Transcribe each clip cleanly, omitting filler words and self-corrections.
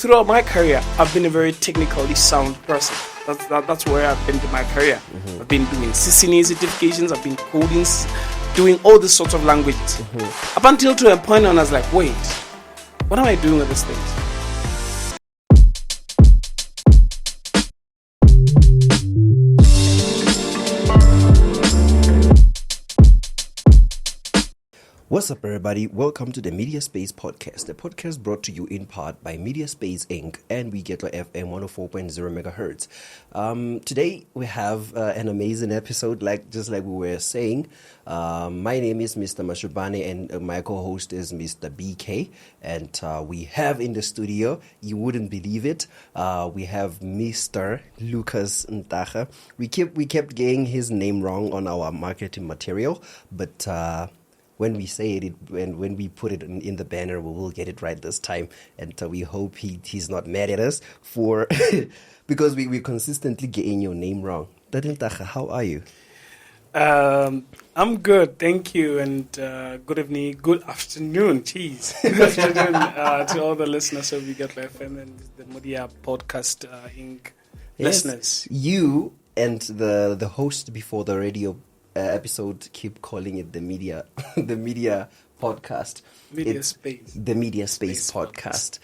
throughout my career, I've been a very technically sound person. That's where I've been in my career. I've been doing CCNA certifications, I've been coding, doing all these sorts of languages. Up until to a point when I was like, wait, what am I doing with these things? What's up, everybody? Welcome to the MediaSpace Podcast, a podcast brought to you in part by MediaSpace Inc. and we get FM 104.0 megahertz. Today we have an amazing episode, just like we were saying. My name is Mr. Mashubane and my co-host is Mr. BK. And we have in the studio, you wouldn't believe it, we have Mr. Lukas Ntakha. We kept getting his name wrong on our marketing material, but when we say it, when we put it in the banner, we will get it right this time. And we hope he's not mad at us for because we consistently getting your name wrong. Ntakha, how are you? I'm good, thank you, and good evening, good afternoon, jeez. Good afternoon to all the listeners of We Get FM and the Media Podcast Inc. listeners. You and the host before the radio episode keep calling it the media podcast. MediaSpace. The MediaSpace Podcast.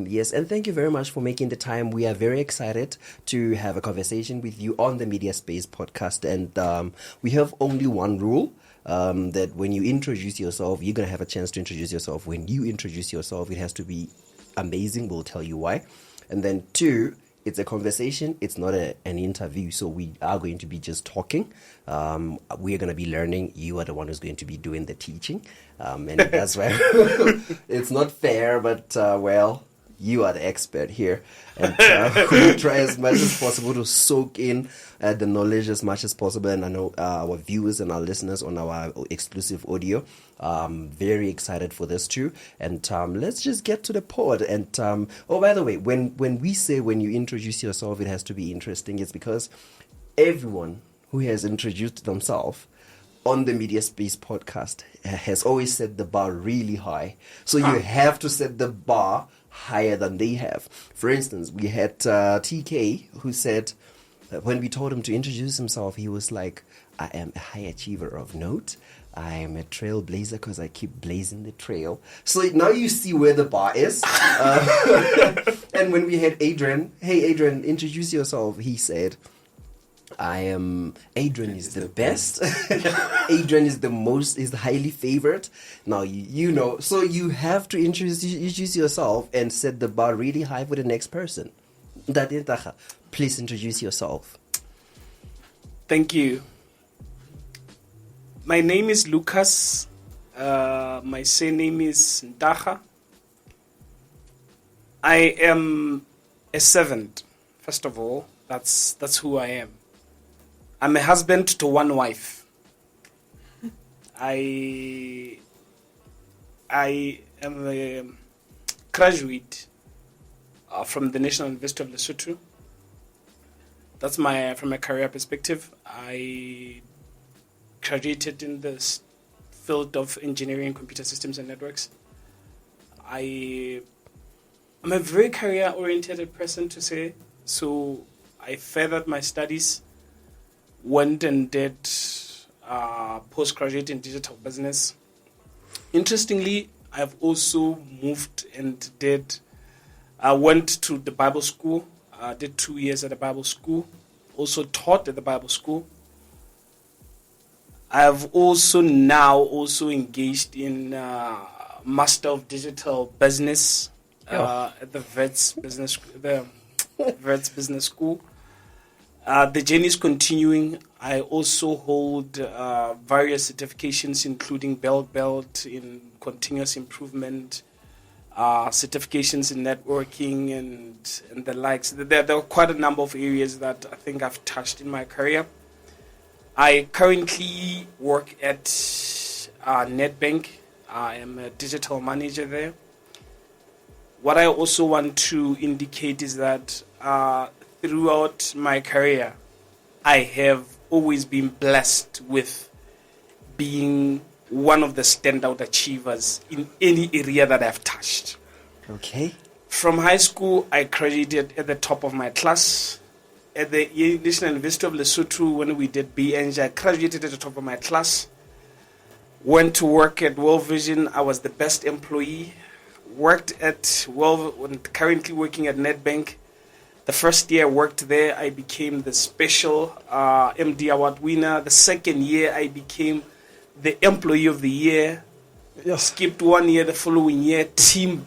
Yes, and thank you very much for making the time. We are very excited to have a conversation with you on the MediaSpace Podcast. And we have only one rule, that when you introduce yourself, you're going to have a chance to introduce yourself. When you introduce yourself, it has to be amazing. We'll tell you why. And then 2, it's a conversation. It's not an interview. So we are going to be just talking. We are going to be learning. You are the one who's going to be doing the teaching. And that's why it's not fair, but you are the expert here. And we'll try as much as possible to soak in the knowledge as much as possible. And I know our viewers and our listeners on our exclusive audio, very excited for this too. And let's just get to the pod. And by the way, when we say when you introduce yourself, it has to be interesting, it's because everyone who has introduced themselves on the MediaSpace Podcast has always set the bar really high. So you have to set the bar higher than they have. For instance, we had TK who said, when we told him to introduce himself, he was like, I am a high achiever of note. I am a trailblazer because I keep blazing the trail. So now you see where the bar is. And when we had Adrian, hey Adrian, introduce yourself, he said, Adrian is the best. Adrian is is highly favored. Now, you know, so you have to introduce yourself and set the bar really high for the next person. Ntakha, please introduce yourself. Thank you. My name is Lukas. My surname is Ntakha. I am a servant. First of all, that's who I am. I'm a husband to one wife. I am a graduate from the National University of Lesotho. That's from a career perspective. I graduated in the field of engineering, computer systems and networks. I'm a very career-oriented person, to say. So I furthered my studies, went and did postgraduate in digital business. Interestingly, I've also moved and went to the Bible school. Did 2 years at the Bible school. Also taught at the Bible school. I've also engaged in Master of Digital Business at the Vets Business School. The journey is continuing. I also hold various certifications, including belt in continuous improvement, certifications in networking and the likes. There are quite a number of areas that I think I've touched in my career. I currently work at Nedbank. I am a digital manager there. What I also want to indicate is that throughout my career, I have always been blessed with being one of the standout achievers in any area that I've touched. Okay. From high school, I graduated at the top of my class. At the National University of Lesotho, when we did BNG, I graduated at the top of my class. Went to work at World Vision. I was the best employee. Worked at currently working at Nedbank. The first year I worked there, I became the special MD award winner. The second year, I became the employee of the year. Skipped 1 year the following year,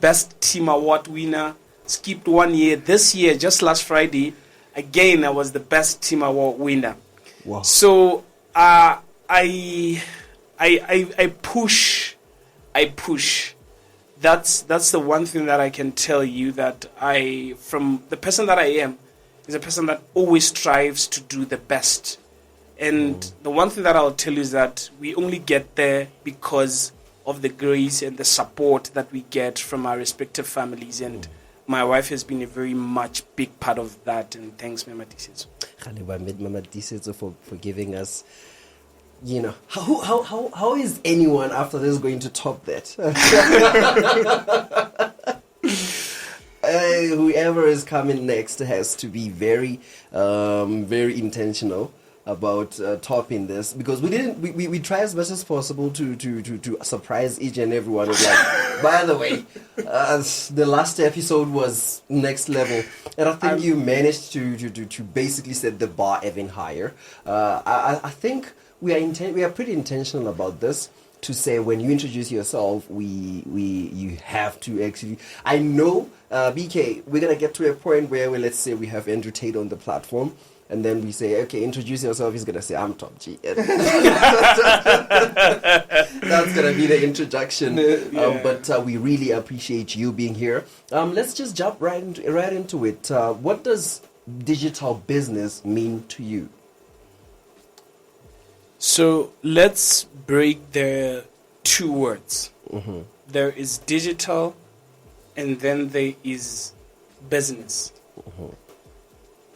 best team award winner. Skipped 1 year. This year, just last Friday, again I was the best team award winner. Wow. So I push. That's the one thing that I can tell you, that from the person that I am, is a person that always strives to do the best. And the one thing that I'll tell you is that we only get there because of the grace and the support that we get from our respective families. And my wife has been a very much big part of that. And thanks, Mama Disetso. Mama Disetso for giving us, how is anyone after this going to top that? Whoever is coming next has to be very, very intentional about topping this, because we try as much as possible to surprise each and everyone. Like, by the way, the last episode was next level, and I think you managed to basically set the bar even higher. I think we are pretty intentional about this, to say when you introduce yourself, you have to actually. I know, BK, we're gonna get to a point where let's say we have Andrew Tate on the platform. And then we say, okay, introduce yourself. He's going to say, I'm Top G. That's going to be the introduction. But we really appreciate you being here. Let's just jump right into it. What does digital business mean to you? So let's break the two words. Mm-hmm. There is digital, and then there is business. Mm-hmm.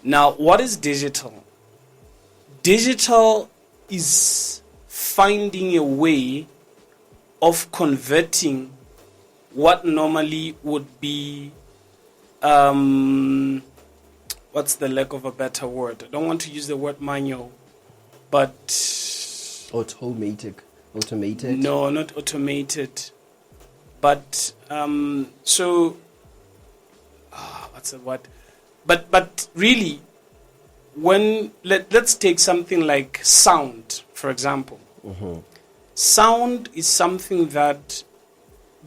Now, what is digital? Digital is finding a way of converting what normally would be, what's the lack of a better word? I don't want to use the word manual, but... Automated? No, not automated. But, what's the word? But really, when let's take something like sound, for example. Mm-hmm. Sound is something that,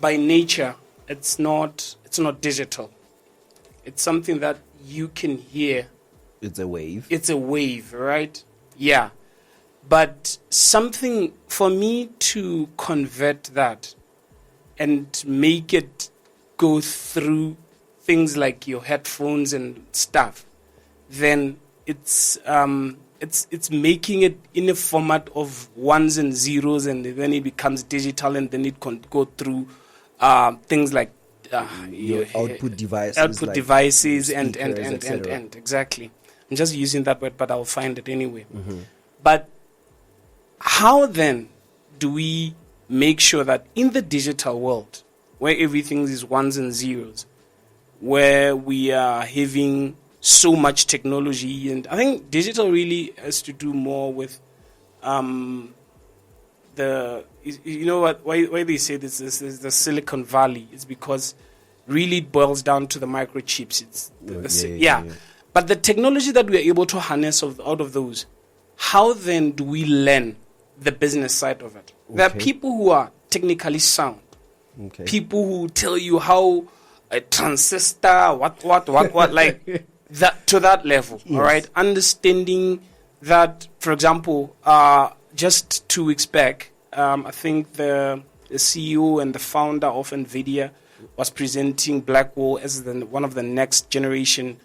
by nature, it's not digital. It's something that you can hear. It's a wave. It's a wave, right? Yeah. But something, for me to convert that and make it go through things like your headphones and stuff, then it's making it in a format of ones and zeros, and then it becomes digital, and then it can go through things like your output devices, and exactly. I'm just using that word, but I'll find it anyway. Mm-hmm. But how then do we make sure that in the digital world, where everything is ones and zeros, where we are having so much technology, and I think digital really has to do more with why they say this is the Silicon Valley. It's because really it boils down to the microchips. But the technology that we are able to harness out of those, how then do we learn the business side of it? Okay. There are people who are technically sound, people who tell you how a transistor, what, like that, to that level, yes. All right? Understanding that, for example, just 2 weeks back, I think the CEO and the founder of NVIDIA was presenting Blackwell as one of the next generation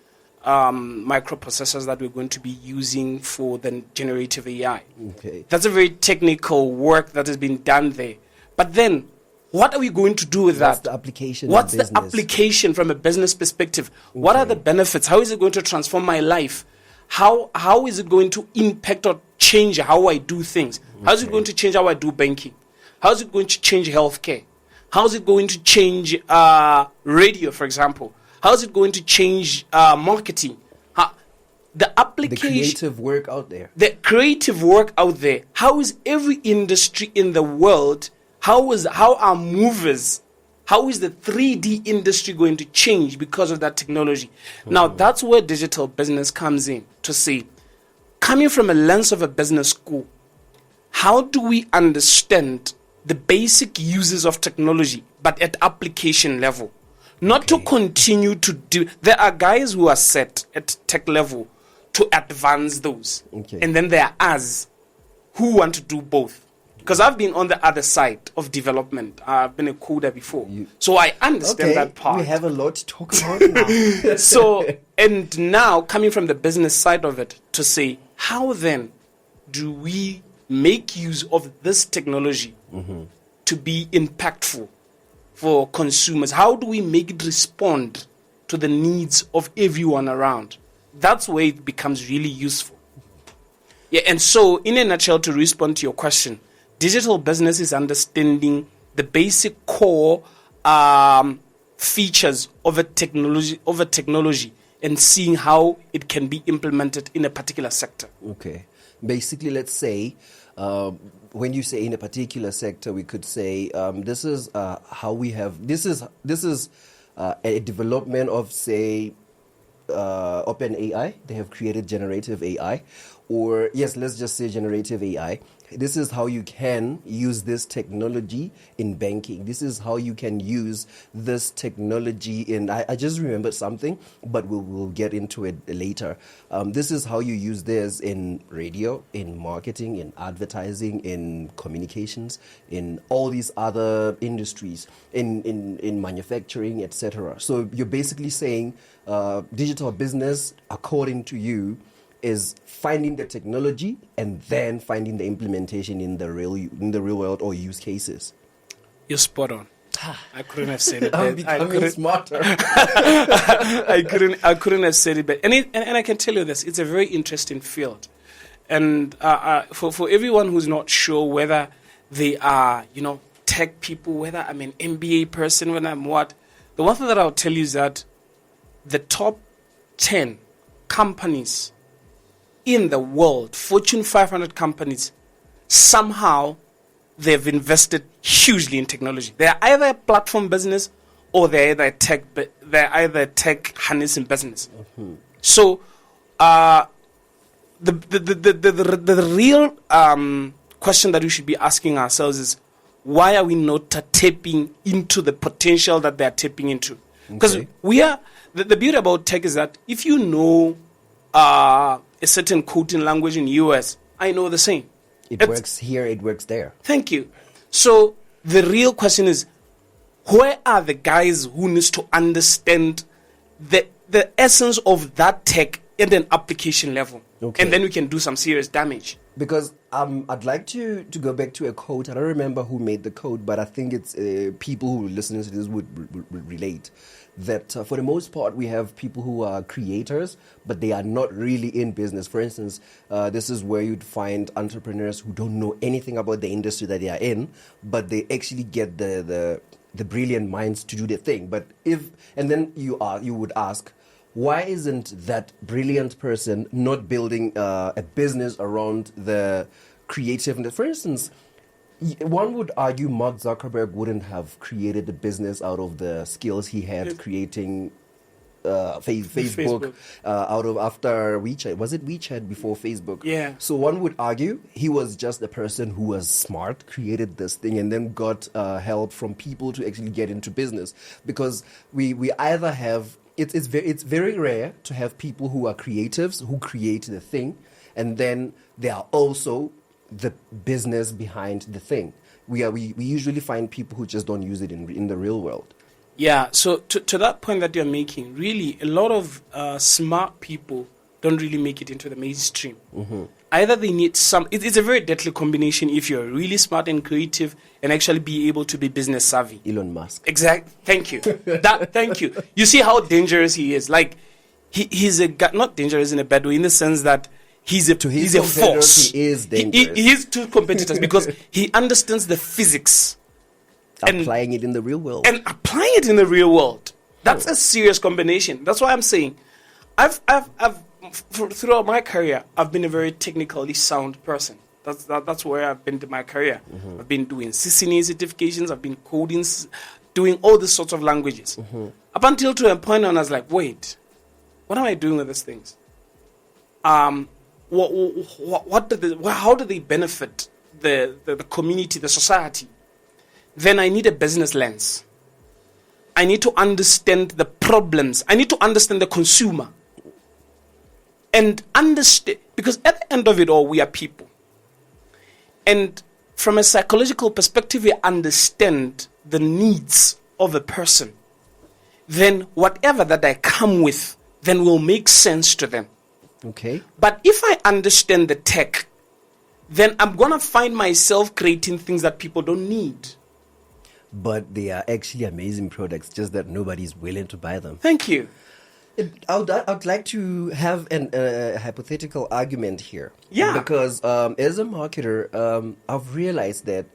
microprocessors that we're going to be using for the generative AI. Okay. That's a very technical work that has been done there. But then, what are we going to do with that? The application? What's the application from a business perspective? Okay. What are the benefits? How is it going to transform my life? How is it going to impact or change how I do things? How is it going to change how I do banking? How is it going to change healthcare? How is it going to change radio, for example? How is it going to change marketing? The application, the creative work out there. The creative work out there. How is every industry in the world? How are movers? How is the 3D industry going to change because of that technology? Now, that's where digital business comes in to say, coming from a lens of a business school, how do we understand the basic uses of technology, but at application level? Not to continue to do. There are guys who are set at tech level to advance those. And then there are us who want to do both. Because I've been on the other side of development. I've been a coder before. So I understand that part. We have a lot to talk about now. So, and now coming from the business side of it to say, how then do we make use of this technology to be impactful for consumers? How do we make it respond to the needs of everyone around? That's where it becomes really useful. Yeah, and so in a nutshell, to respond to your question, digital business is understanding the basic core features of a technology and seeing how it can be implemented in a particular sector. Okay. Basically, let's say, when you say in a particular sector, we could say this is how we have. This is a development of, say, OpenAI. They have created generative AI, or yes, let's just say generative AI. This is how you can use this technology in banking. This is how you can use this technology in... I just remembered something, but we'll get into it later. This is how you use this in radio, in marketing, in advertising, in communications, in all these other industries, in manufacturing, etc. So you're basically saying digital business, according to you, is finding the technology and then finding the implementation in the real world or use cases. You're spot on. I couldn't have said it better. I'm becoming smarter. I couldn't have said it better. And I can tell you this, it's a very interesting field. And for everyone who's not sure whether they are, tech people, whether I'm an MBA person, whether I'm what, the one thing that I'll tell you is that the top 10 companies in the world, Fortune 500 companies, somehow they've invested hugely in technology. They're either a platform business or they're either a tech harnessing business. So the real question that we should be asking ourselves is, why are we not tapping into the potential that they're tapping into? Because we are the beauty about tech is that if you know a certain coding language in the US, I know the same. It works here, it works there. Thank you. So the real question is, where are the guys who needs to understand the essence of that tech at an application level? And then we can do some serious damage. Because I'd like to go back to a quote. I don't remember who made the quote, but I think it's people who listen to this would relate. That for the most part, we have people who are creators, but they are not really in business. For instance, this is where you'd find entrepreneurs who don't know anything about the industry that they are in, but they actually get the brilliant minds to do their thing. But then you would ask, why isn't that brilliant person not building a business around the creativeness? For instance, one would argue Mark Zuckerberg wouldn't have created the business out of the skills he had creating Facebook out of after WeChat. Was it WeChat before Facebook? Yeah. So one would argue he was just a person who was smart, created this thing, and then got help from people to actually get into business. Because we either have... It's very rare to have people who are creatives who create the thing, and then they are also the business behind the thing. We usually find people who just don't use it in the real world. Yeah. So to that point that you're making, really a lot of smart people don't really make it into the mainstream. Either they need some... It's a very deadly combination if you're really smart and creative and actually be able to be business savvy. Elon Musk. Exactly. Thank you. Thank you. You see how dangerous he is. Like, he's a guy, not dangerous in a bad way, in the sense that he's a force. He is dangerous. He is to competitors because he understands the physics. Applying it in the real world. And applying it in the real world. That's a serious combination. That's why I'm saying, throughout my career, I've been a very technically sound person. That's where I've been in my career. I've been doing CCNA certifications. I've been coding, doing all these sorts of languages. Up until to a point when I was like, wait, what am I doing with these things? How do they benefit the community, the society? Then I need a business lens. I need to understand the problems. I need to understand the consumer. And understand, because at the end of it all, we are people. And from a psychological perspective, we understand the needs of a person. Then whatever that I come with, then will make sense to them. Okay. But if I understand the tech, then I'm going to find myself creating things that people don't need. But they are actually amazing products, just that nobody's willing to buy them. Thank you. I'd like to have a hypothetical argument here. Yeah. Because as a marketer, I've realized that,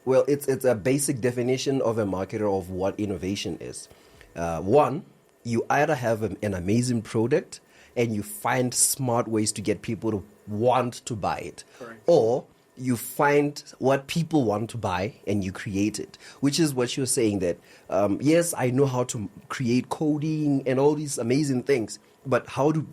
it's a basic definition of a marketer of what innovation is. One, you either have an amazing product and you find smart ways to get people to want to buy it. Correct. Or you find what people want to buy and you create it, which is what you're saying that, yes, I know how to create coding and all these amazing things, but how do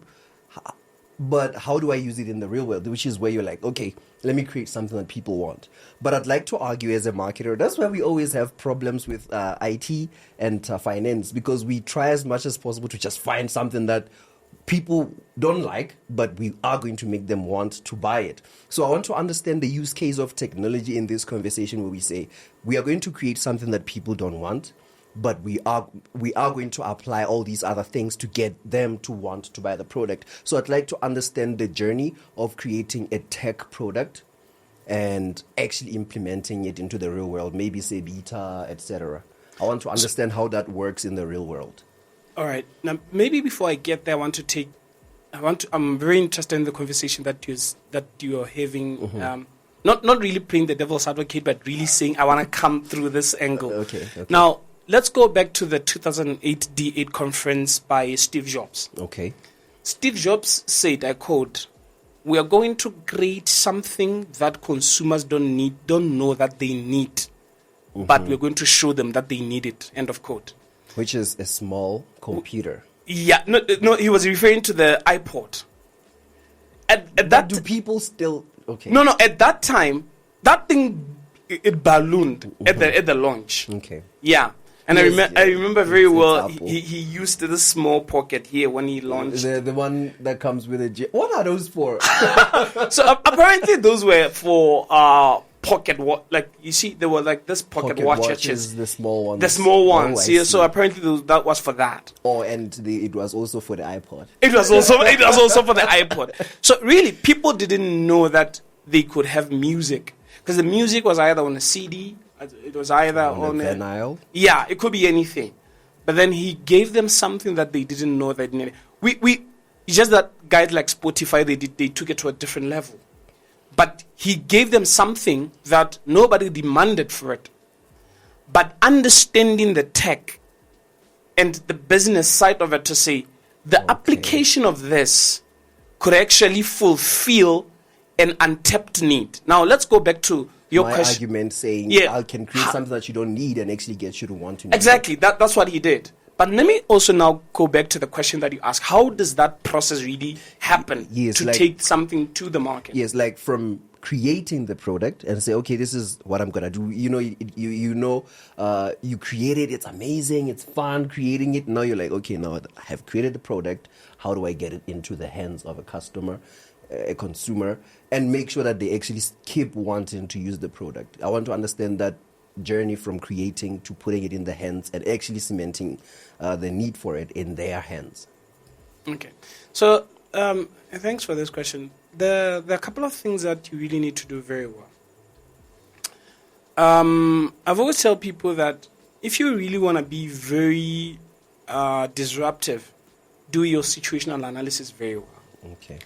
I use it in the real world? Which is where you're like, okay, let me create something that people want. But I'd like to argue as a marketer, that's why we always have problems with IT and finance, because we try as much as possible to just find something that people don't like, but we are going to make them want to buy it. So I want to understand the use case of technology in this conversation where we say we are going to create something that people don't want, but we are going to apply all these other things to get them to want to buy the product. So I'd like to understand the journey of creating a tech product and actually implementing it into the real world, maybe say beta, etc. I want to understand how that works in the real world. All right. Now, maybe before I get there, I'm very interested in the conversation that you are having. Not really playing the devil's advocate, but really saying I want to come through this angle. Okay. Now, let's go back to the 2008 D8 conference by Steve Jobs. Okay. Steve Jobs said, I quote, "We are going to create something that consumers don't know that they need, but we're going to show them that they need it." End of quote. Which is a small computer. Yeah, no, he was referring to the iPod. At that, do people still? Okay. No. At that time, that thing it ballooned at the launch. Okay. Yeah, and Yes, I remember very well. Apple. He used this small pocket here when he launched. The one that comes with a. What are those for? So apparently those were for pocket like you see there were like this pocket watches, the small ones. The small ones. Oh, yeah, so apparently that was for that. Oh, and it was also for the iPod. It was also for the iPod. So really, people didn't know that they could have music because the music was either on a CD, it was either on a vinyl. Yeah, it could be anything. But then he gave them something that they didn't know they needed. It's just that guys like Spotify they took it to a different level. But he gave them something that nobody demanded for it. But understanding the tech and the business side of it to say, the application of this could actually fulfill an untapped need. Now, let's go back to your My question. argument saying, I can create something that you don't need and actually get you to want to need. Exactly. That's what he did. But let me also now go back to the question that you asked. How does that process really happen take something to the market? Yes, like from creating the product and say, okay, this is what I'm going to do. You create it. It's amazing. It's fun creating it. Now you're like, okay, now I have created the product. How do I get it into the hands of a customer, a consumer, and make sure that they actually keep wanting to use the product? I want to understand that journey from creating to putting it in the hands and actually cementing the need for it in their hands. Okay. So thanks for this question. There are a couple of things that you really need to do very well. I've always tell people that if you really want to be very disruptive, do your situational analysis very well. Okay.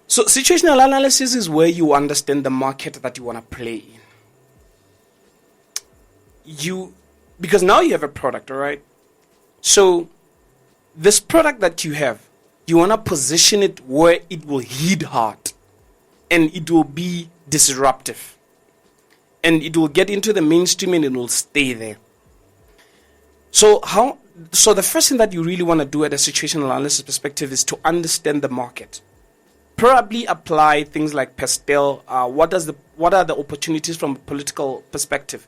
So situational analysis is where you understand the market that you want to play in. Because now you have a product, all right? So this product that you have, you want to position it where it will hit hard and it will be disruptive. And it will get into the mainstream and it will stay there. So the first thing that you really want to do at a situational analysis perspective is to understand the market. Probably apply things like pastel. What are the opportunities from a political perspective?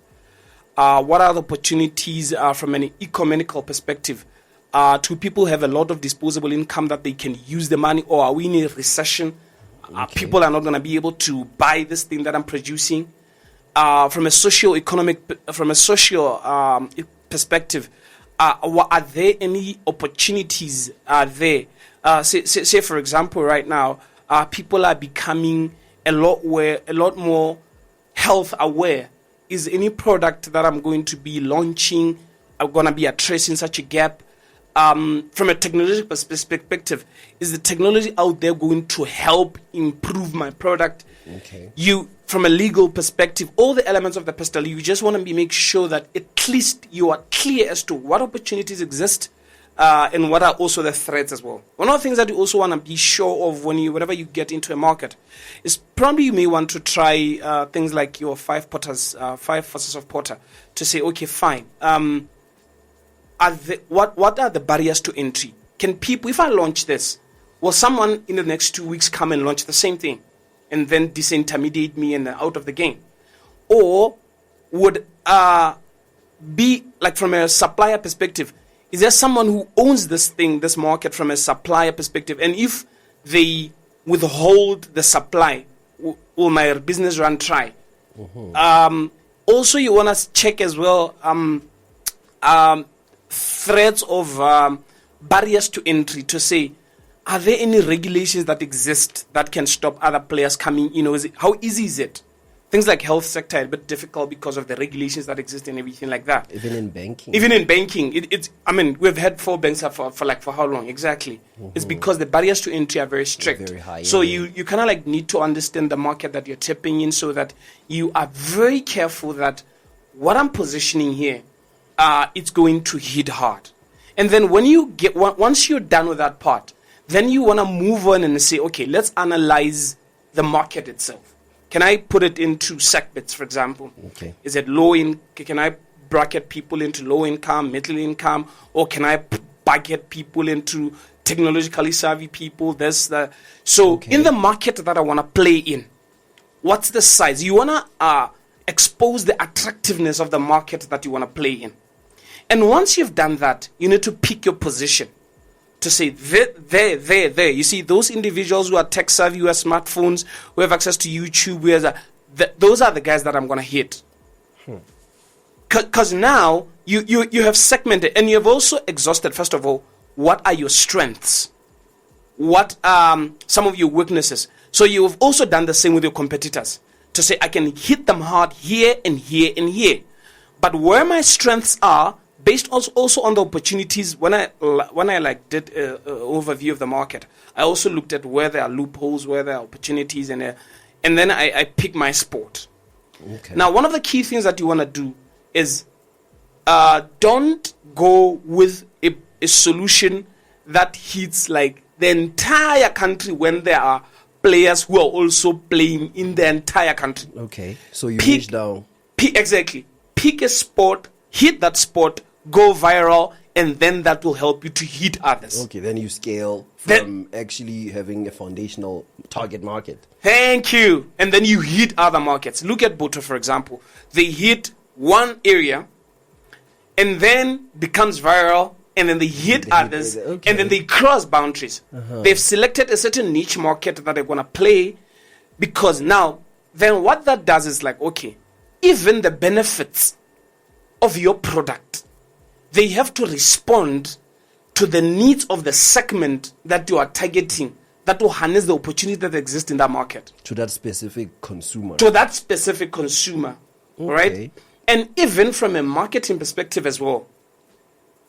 What are the opportunities from an economical perspective? Do people have a lot of disposable income that they can use the money, or are we in a recession? People are not going to be able to buy this thing that I'm producing. From a social perspective, are there any opportunities? There? Say for example, right now, people are becoming a lot more health aware. Is any product that I'm going to be launching going to be addressing such a gap? From a technology perspective, is the technology out there going to help improve my product? Okay. From a legal perspective, all the elements of the pastel, you just want to make sure that at least you are clear as to what opportunities exist and what are also the threats as well. One of the things that you also want to be sure of whenever you get into a market is probably you may want to try things like your 5 forces of Porter to say, okay, fine. What are the barriers to entry? Can people, if I launch this, will someone in the next 2 weeks come and launch the same thing and then disintermediate me and out of the game? Or would be like from a supplier perspective, is there someone who owns this market from a supplier perspective? And if they withhold the supply, will my business run dry? Mm-hmm. Also, you want to check as well threats of barriers to entry to say, are there any regulations that exist that can stop other players coming? How easy is it? Things like health sector are a bit difficult because of the regulations that exist and everything like that. Even in banking, we've had 4 banks for how long exactly? Mm-hmm. It's because the barriers to entry are very strict. Very high, so you kind of need to understand the market that you're tapping in, so that you are very careful that what I'm positioning here, it's going to hit hard. And then once you're done with that part, then you want to move on and say, okay, let's analyze the market itself. Can I put it into segments, for example? Okay. Is it can I bracket people into low income, middle income, or can I bucket people into technologically savvy people? In the market that I want to play in, what's the size? You want to expose the attractiveness of the market that you want to play in. And once you've done that, you need to pick your position to say, there. You see, those individuals who are tech savvy, who have smartphones, who have access to YouTube, those are the guys that I'm going to hit. Because now you have segmented, and you have also exhausted, first of all, what are your strengths? What are some of your weaknesses? So you have also done the same with your competitors to say, I can hit them hard here and here and here. But where my strengths are, based also on the opportunities, when I did an overview of the market, I also looked at where there are loopholes, where there are opportunities, and then I pick my sport. Okay. Now, one of the key things that you want to do is don't go with a solution that hits like the entire country when there are players who are also playing in the entire country. Okay, so you reach down. Exactly. Pick a sport, hit that sport, go viral, and then that will help you to hit others. Okay, then you scale from actually having a foundational target market. Thank you. And then you hit other markets. Look at Boto, for example. They hit one area and then becomes viral, and then they hit others, and then they cross boundaries. Uh-huh. They've selected a certain niche market that they're going to play, because now, then what that does is like, okay, even the benefits of your product, they have to respond to the needs of the segment that you are targeting, that will harness the opportunity that exists in that market. To that specific consumer. Okay. Right? And even from a marketing perspective as well,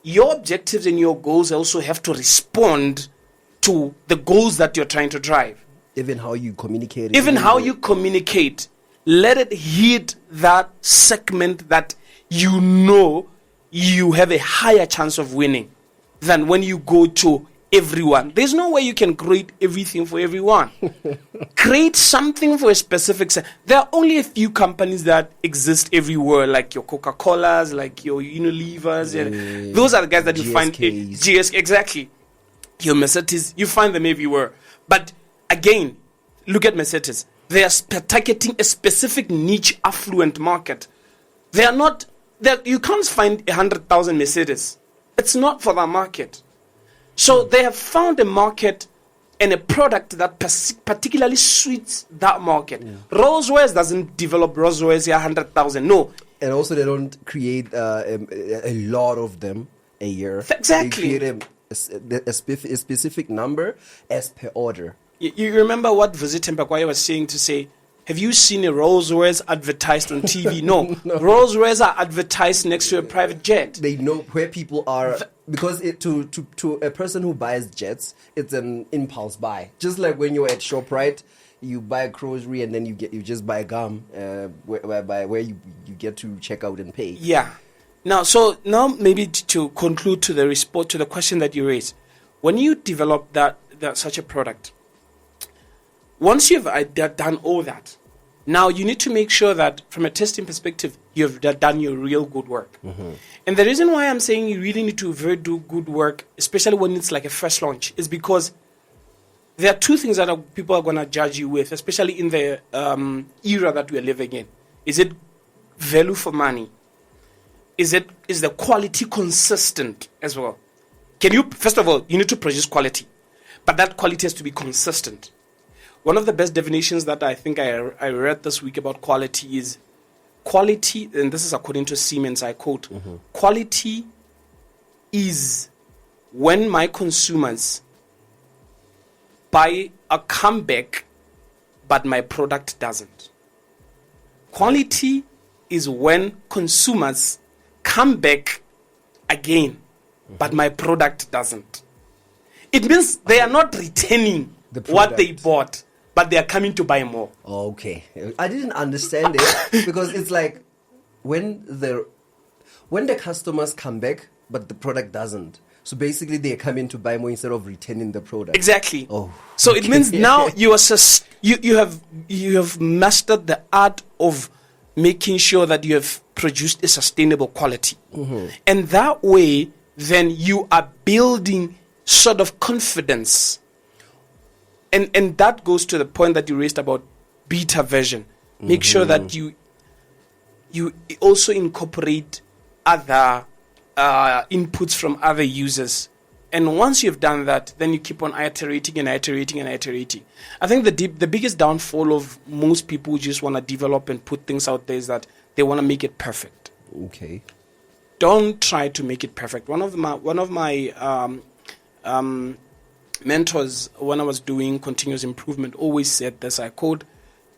your objectives and your goals also have to respond to the goals that you're trying to drive. Even how you communicate. Let it hit that segment that you know you have a higher chance of winning than when you go to everyone. There's no way you can create everything for everyone. Create something for a specific There are only a few companies that exist everywhere, like your Coca-Colas, like your Unilevers. Those are the guys that you find. GSK, exactly. Your Mercedes, you find them everywhere. But again, look at Mercedes. They are targeting a specific niche affluent market. They are not, you can't find 100,000 Mercedes. It's not for that market. So they have found a market and a product that particularly suits that market. Rolls-Royce doesn't develop Rolls-Royce 100,000. No. And also they don't create a lot of them a year. Exactly. They create a specific number as per order. You remember what Visit Mpakwayo was saying to say, have you seen a Rolls-Royce advertised on TV? No. Rolls-Royce are advertised next to a private jet. They know where people are, because to a person who buys jets, it's an impulse buy. Just like when you're at ShopRite, you buy a grocery and then you just buy gum, where you get to check out and pay. Yeah. Now maybe to conclude to the question that you raised, when you develop that such a product, once you've done all that, now you need to make sure that from a testing perspective, you've done your real good work. And the reason why I'm saying you really need to do good work, especially when it's like a first launch, is because there are two things that people are going to judge you with, especially in the era that we're living in. Is it value for money? Is the quality consistent as well? First of all, you need to produce quality, but that quality has to be consistent. One of the best definitions that I think I read this week about quality is quality, and this is according to Siemens, I quote, quality is when my consumers buy a comeback, but my product doesn't. Quality is when consumers come back again, but my product doesn't. It means they are not returning what they bought, but they are coming to buy more. Okay. I didn't understand it because it's like when the customers come back, but the product doesn't. So basically they are coming to buy more instead of returning the product. Exactly. Oh. So it means now you have mastered the art of making sure that you have produced a sustainable quality. And that way, then you are building sort of confidence. And that goes to the point that you raised about beta version. Make sure that you also incorporate other inputs from other users. And once you've done that, then you keep on iterating and iterating and iterating. I think the biggest downfall of most people who just want to develop and put things out there is that they want to make it perfect. Okay. Don't try to make it perfect. One of my mentors, when I was doing continuous improvement, always said this, I quote,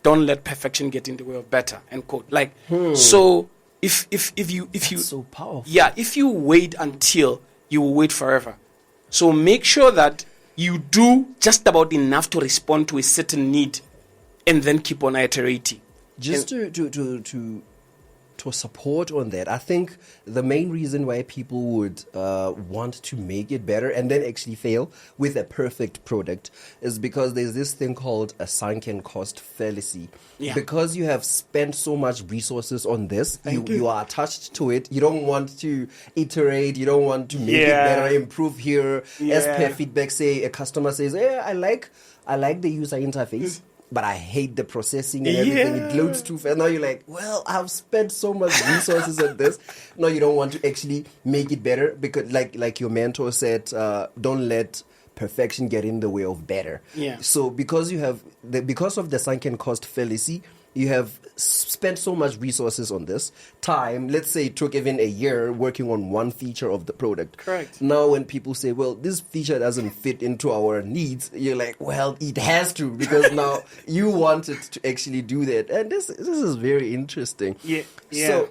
"Don't let perfection get in the way of better," end quote. Like, so if you That's so powerful. Yeah, if you wait until, you will wait forever. So make sure that you do just about enough to respond to a certain need, and then keep on iterating. Just to support on that, I think the main reason why people would want to make it better and then actually fail with a perfect product is because there's this thing called a sunken cost fallacy. Yeah. Because you have spent so much resources on this, you are attached to it. You don't want to iterate. You don't want to make it better, improve here. As per feedback, say a customer says, I like the user interface, but I hate the processing and everything. It loads too fast. Now you're like, well, I've spent so much resources on this. No, you don't want to actually make it better because, like your mentor said, don't let perfection get in the way of better. Yeah. So because of the sunken cost fallacy, you have spent so much resources on this time. Let's say it took even a year working on one feature of the product. Correct. Now when people say, well, this feature doesn't fit into our needs, you're like, well, it has to, because now you wanted to actually do that. And this is very interesting. Yeah. So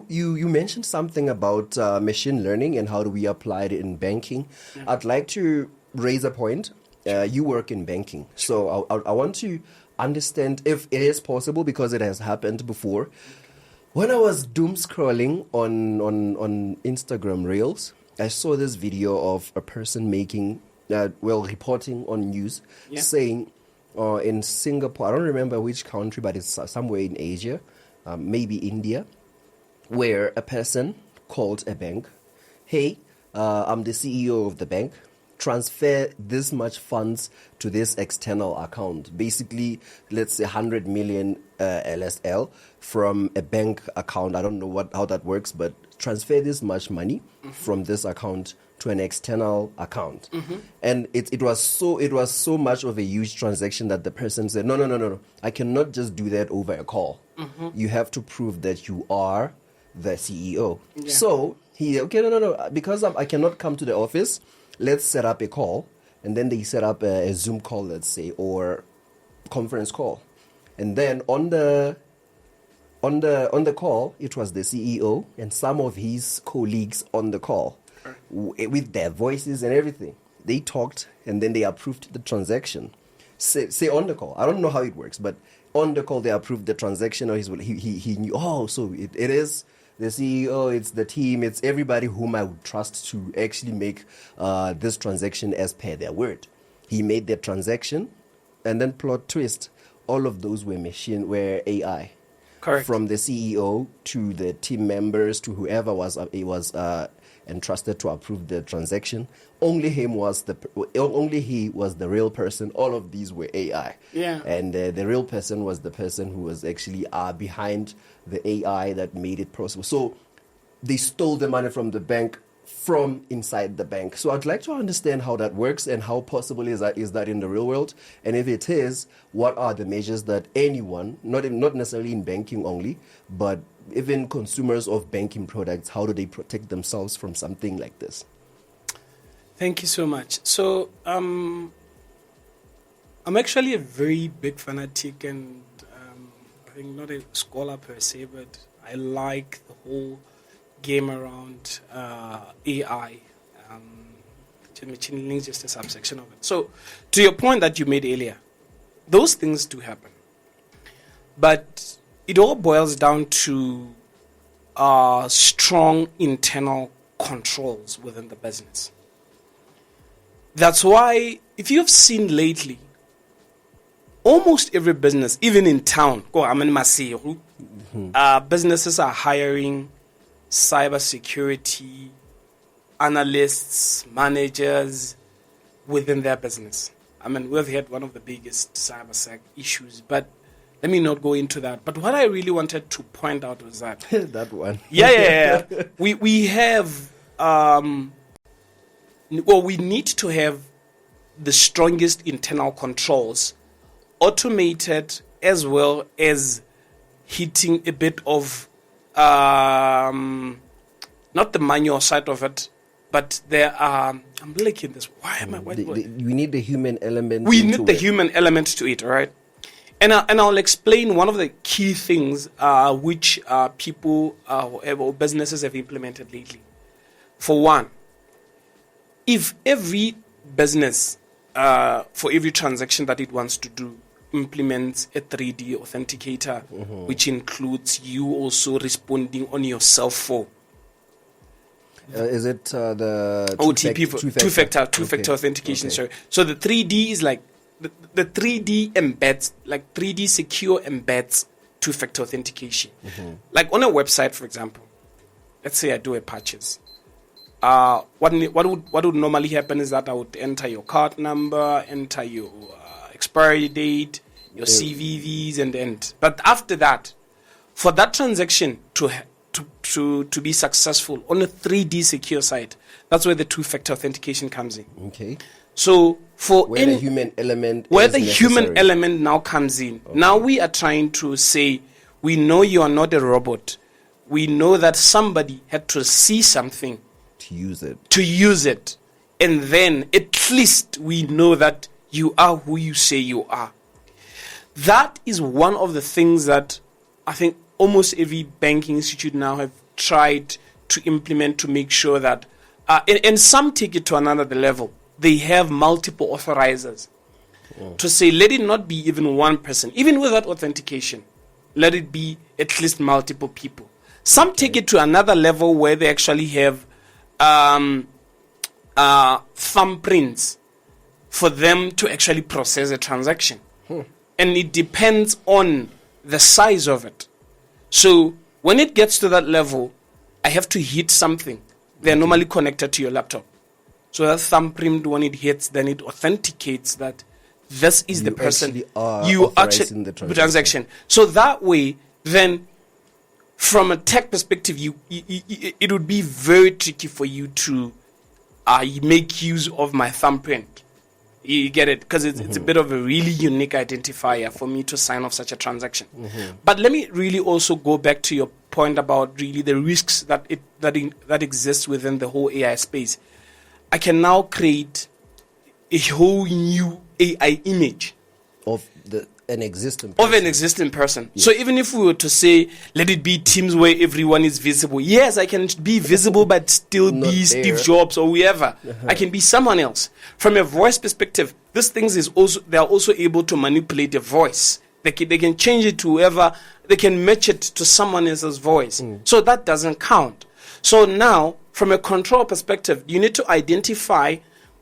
you mentioned something about machine learning and how do we apply it in banking. Yeah. I'd like to raise a point. You work in banking. So I want to understand if it is possible, because it has happened before. When I was doom scrolling on Instagram Reels, I saw this video of a person making, reporting on news, saying in Singapore, I don't remember which country, but it's somewhere in Asia, maybe India, where a person called a bank, hey, I'm the CEO of the bank, transfer this much funds to this external account. Basically, let's say 100 million LSL from a bank account. I don't know how that works, but transfer this much money from this account to an external account. And it was so much of a huge transaction that the person said, no, I cannot just do that over a call. You have to prove that you are the CEO. So no, because I cannot come to the office, let's set up a call. And then they set up a Zoom call, let's say, or conference call. And then on the call, it was the CEO and some of his colleagues on the call with their voices and everything. They talked and then they approved the transaction. Say on the call. I don't know how it works, but on the call they approved the transaction. Or he knew. Oh, so it is the CEO, it's the team, it's everybody whom I would trust to actually make this transaction as per their word. He made the transaction, and then plot twist, all of those were AI. Correct. From the CEO to the team members to whoever was entrusted to approve the transaction. Only he was the real person. All of these were AI. Yeah. And the real person was the person who was actually behind the AI that made it possible. So they stole the money from the bank from inside the bank. So I'd like to understand how that works and how possible is that in the real world. And if it is, what are the measures that anyone, not necessarily in banking only, but even consumers of banking products, how do they protect themselves from something like this? Thank you so much. So I'm actually a very big fanatic and I think not a scholar per se, but I like the whole game around AI. Machine learning is just a subsection of it. So to your point that you made earlier, those things do happen. But it all boils down to strong internal controls within the business. That's why, if you've seen lately, almost every business, even in town, businesses are hiring cybersecurity analysts, managers within their business. We've had one of the biggest cybersec issues, but let me not go into that. But what I really wanted to point out was that that one. Yeah. We have we need to have the strongest internal controls, automated, as well as hitting a bit of not the manual side of it, but there are. I'm liking this. Why am I? We need the human element. We need the human element to it, right? And I'll explain one of the key things which people or businesses have implemented lately. For one, if every business, for every transaction that it wants to do, implements a 3D authenticator, which includes you also responding on your cell phone. Is it the OTP, two-factor authentication? Okay. Sorry. So the 3D is like the 3D embeds, like 3D secure embeds two-factor authentication. Like on a website, for example, let's say I do a purchase. What would normally happen is that I would enter your card number, enter your expiry date, your CVVs, and end. But after that, for that transaction to be successful on a 3D secure site, that's where the two-factor authentication comes in. Okay. So where the human element now comes in. Okay. Now we are trying to say, we know you are not a robot. We know that somebody had to see something to use it. And then at least we know that you are who you say you are. That is one of the things that I think almost every banking institute now have tried to implement to make sure that, and some take it to another level. They have multiple authorizers to say, let it not be even one person, even without authentication. let it be at least multiple people. Some take it to another level where they actually have thumbprints for them to actually process a transaction. And it depends on the size of it. So when it gets to that level, I have to hit something. They're normally connected to your laptop. So that thumbprint, when it hits, then it authenticates that this is the person. You actually the transaction. So that way, then, from a tech perspective, it would be very tricky for you to make use of my thumbprint. You get it? Because it's a bit of a really unique identifier for me to sign off such a transaction. But let me really also go back to your point about really the risks that exist within the whole AI space. I can now create a whole new AI image of an existing person. Yes. So even if we were to say, let it be teams where everyone is visible. Yes, I can be visible, but still be Steve Jobs or whoever. I can be someone else. From a voice perspective, these things they are also able to manipulate the voice. They can change it to whoever. They can match it to someone else's voice. So that doesn't count. So now, from a control perspective, you need to identify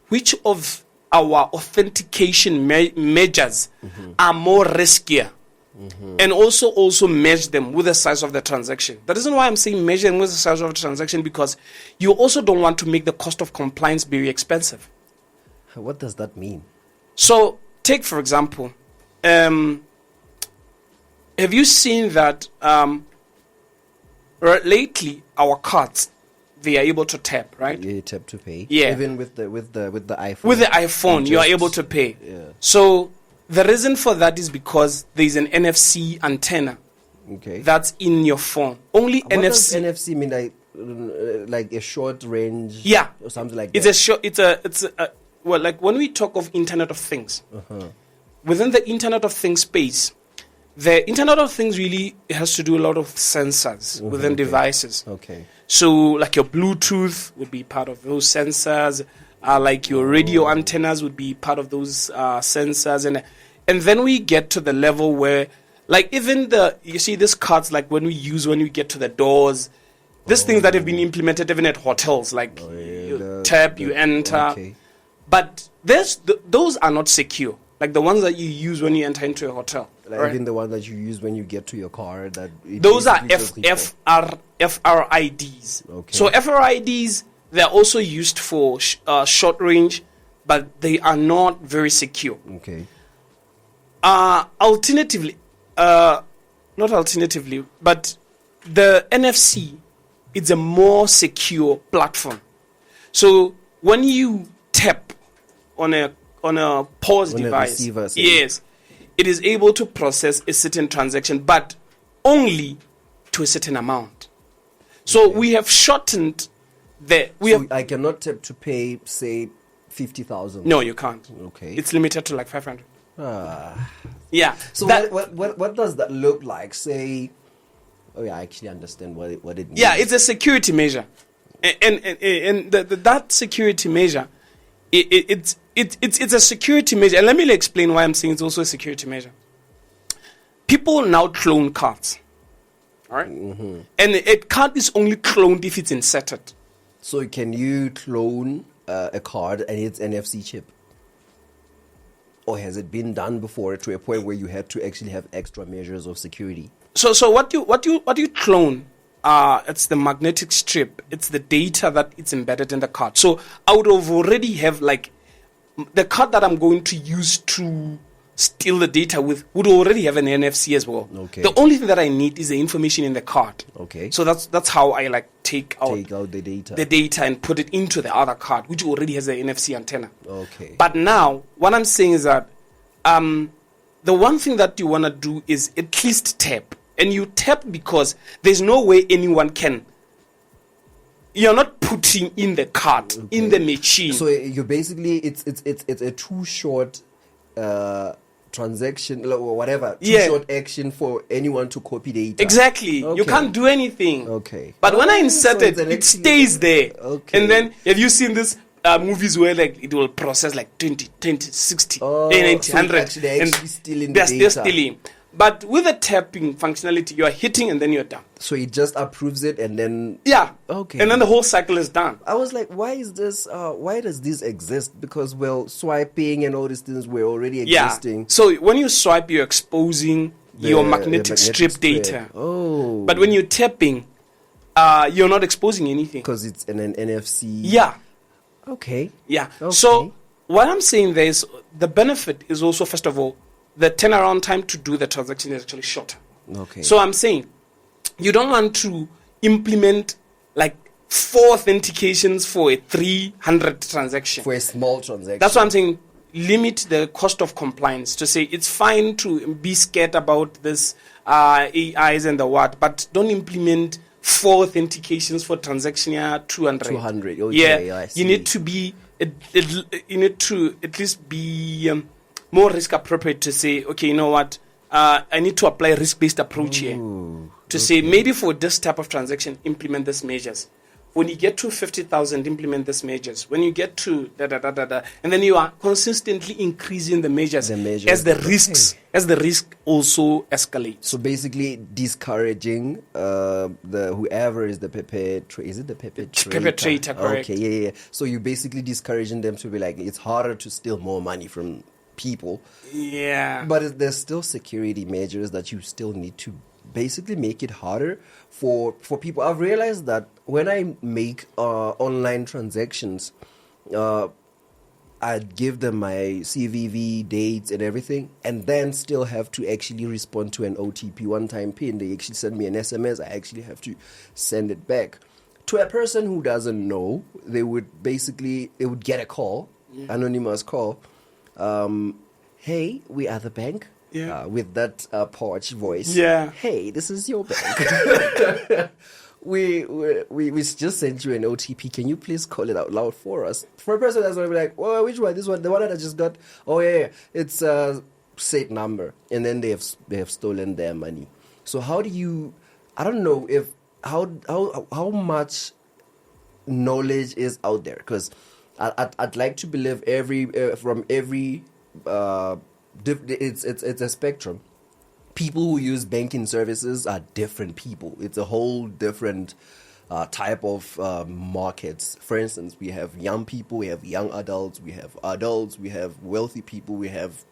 which of our authentication measures are more riskier, and also measure them with the size of the transaction. The reason why I'm saying measure them with the size of the transaction, because you also don't want to make the cost of compliance very expensive. What does that mean? So take, for example, have you seen that lately our cards, they are able to tap, right? You tap to pay. Yeah. Even with the iPhone. With the iPhone, you are able to pay. Yeah. So the reason for that is because there is an NFC antenna. Okay. That's in your phone. Only what NFC. Does NFC mean? Like a short range. Yeah. Or something like it's that. It's a well, like when we talk of Internet of Things, within the Internet of Things space, the Internet of Things really has to do a lot of sensors within devices. Okay. So, like your Bluetooth would be part of those sensors. Like your radio antennas would be part of those sensors, and then we get to the level where, like, even you see these cards, like when we get to the doors, these things that have been implemented even at hotels, like you tap, you enter. Okay. But those are not secure. Like the ones that you use when you enter into a hotel. Like right? even the ones that you use when you get to your car. Those are FRIDs. Okay. So FRIDs, they're also used for short range, but they are not very secure. Okay. Not alternatively, but the NFC is a more secure platform. So when you tap on a POS device, yes, it is able to process a certain transaction, but only to a certain amount. So we have shortened I cannot tap to pay, say, 50,000. No, you can't. Okay. It's limited to like 500. Yeah. So what does that look like? Say, I actually understand what it means. Yeah, it's a security measure, and that security measure, it's a security measure. And let me explain why I'm saying it's also a security measure. People now clone cards, all right? And a card is only cloned if it's inserted. So can you clone a card and it's NFC chip? Or has it been done before to a point where you had to actually have extra measures of security? So what you clone, it's the magnetic strip. It's the data that it's embedded in the card. So I would have already have like the card that I'm going to use to steal the data with would already have an NFC as well. Okay. The only thing that I need is the information in the card. Okay. So that's how I like take out the data. The data and put it into the other card, which already has the NFC antenna. Okay. But now what I'm saying is that the one thing that you want to do is at least tap. And you tap because there's no way anyone can. You're not putting in the card in the machine. So you basically it's a too short transaction or whatever. Too short action for anyone to copy data. Exactly. Okay. You can't do anything. Okay. But when I insert it stays there. Okay. And then have you seen this? Movies where like it will process like 20, 60, 90, 100. Actually and stealing they're the data. still stealing. But with the tapping functionality, you are hitting and then you're done. So it just approves it and then... Yeah. Okay. And then the whole cycle is done. I was like, why is this, why does this exist? Because, well, swiping and all these things were already existing. Yeah. So when you swipe, you're exposing your magnetic strip data. Oh. But when you're tapping, you're not exposing anything. Because it's in an NFC. Yeah. Okay. Yeah. Okay. So what I'm saying there is the benefit is also, first of all, the turnaround time to do the transaction is actually shorter. Okay. So I'm saying you don't want to implement like 4 authentications for a 300 transaction. For a small transaction. That's what I'm saying. Limit the cost of compliance to say it's fine to be scared about this AIs and the what, but don't implement 4 authentications for transaction 200. 200. Okay, yeah, I see. you need to be you need to at least be more risk appropriate to say, okay, you know what, I need to apply a risk-based approach here to say maybe for this type of transaction implement these measures. When you get to 50,000, implement these measures. When you get to and then you are consistently increasing the measures, as the risks, as the risk also escalates. So basically, discouraging the whoever is the perpetrator. Is it the perpetrator? Perpetrator, correct. Okay, yeah. So you're basically discouraging them to be like, it's harder to steal more money from people. Yeah. But there's still security measures that you still need to basically make it harder for people. I've realized that when I make online transactions, I'd give them my CVV dates and everything, and then still have to actually respond to an OTP one-time PIN. They actually send me an SMS. I actually have to send it back. To a person who doesn't know, they would get a call, anonymous call. Hey, we are the bank. Yeah. With that porch voice. Yeah. Hey, this is your bank. we just sent you an OTP. Can you please call it out loud for us? For a person that's going to be like, well, which one? This one? The one that I just got? Oh, yeah. It's a set number. And then they have stolen their money. So how do you... I don't know if... How much knowledge is out there? Because I'd like to believe from every... it's a spectrum. People who use banking services are different people. It's a whole different type of markets. For instance, we have young people, we have young adults, we have wealthy people, we have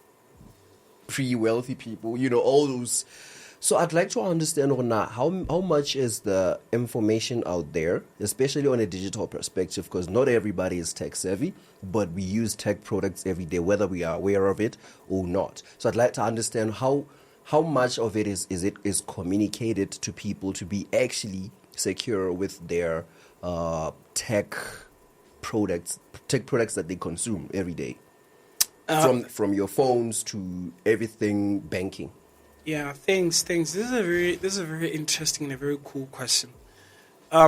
pre-wealthy people, all those. So I'd like to understand how much is the information out there, especially on a digital perspective, because not everybody is tech savvy, but we use tech products every day, whether we are aware of it or not. So I'd like to understand how much of it is communicated to people to be actually secure with their tech products that they consume every day, from your phones to everything banking. Yeah, thanks. This is a very interesting and a very cool question. I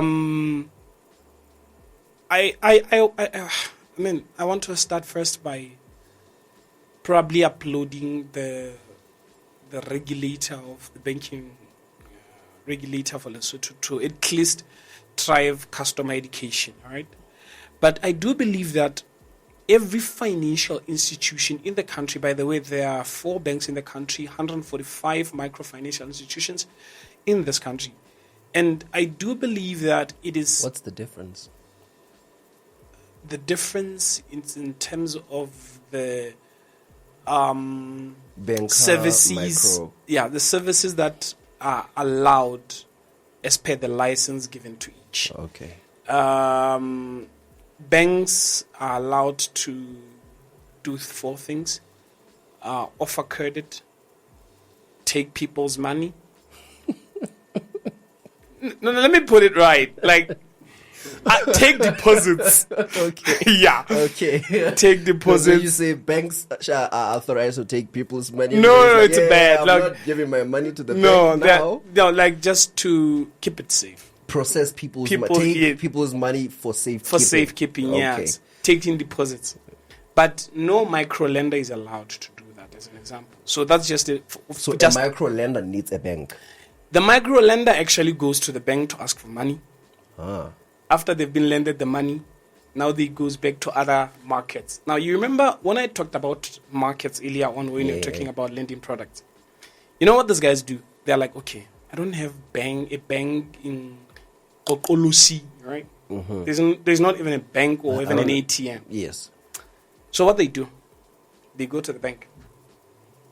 want to start first by probably uploading the regulator of the banking regulator for Lesotho to at least drive customer education, all right? But I do believe that every financial institution in the country, by the way, there are 4 banks in the country, 145 microfinancial institutions in this country. And I do believe that it is... What's the difference? The difference is in terms of the services. Micro. Yeah, the services that are allowed as per the license given to each. Okay. Banks are allowed to do 4 things: offer credit, take people's money. No, let me put it right. Like, take deposits. Okay. Yeah. Okay. Take deposits. So you say banks are authorized to take people's money? No, it's bad. I'm like, not giving my money to the no, bank now. No, like just to keep it safe. Process people's money for safekeeping. For safekeeping, yes. Taking deposits. But no micro lender is allowed to do that, as an example. So that's just it. So the micro lender needs a bank. The micro lender actually goes to the bank to ask for money. Ah. After they've been lended the money, now they goes back to other markets. Now, you remember when I talked about markets earlier on when you're talking about lending products. You know what these guys do? They're like, okay, I don't have a bank in Okolusi, right? There's not even a bank or even an ATM. Yes. So what they do, they go to the bank,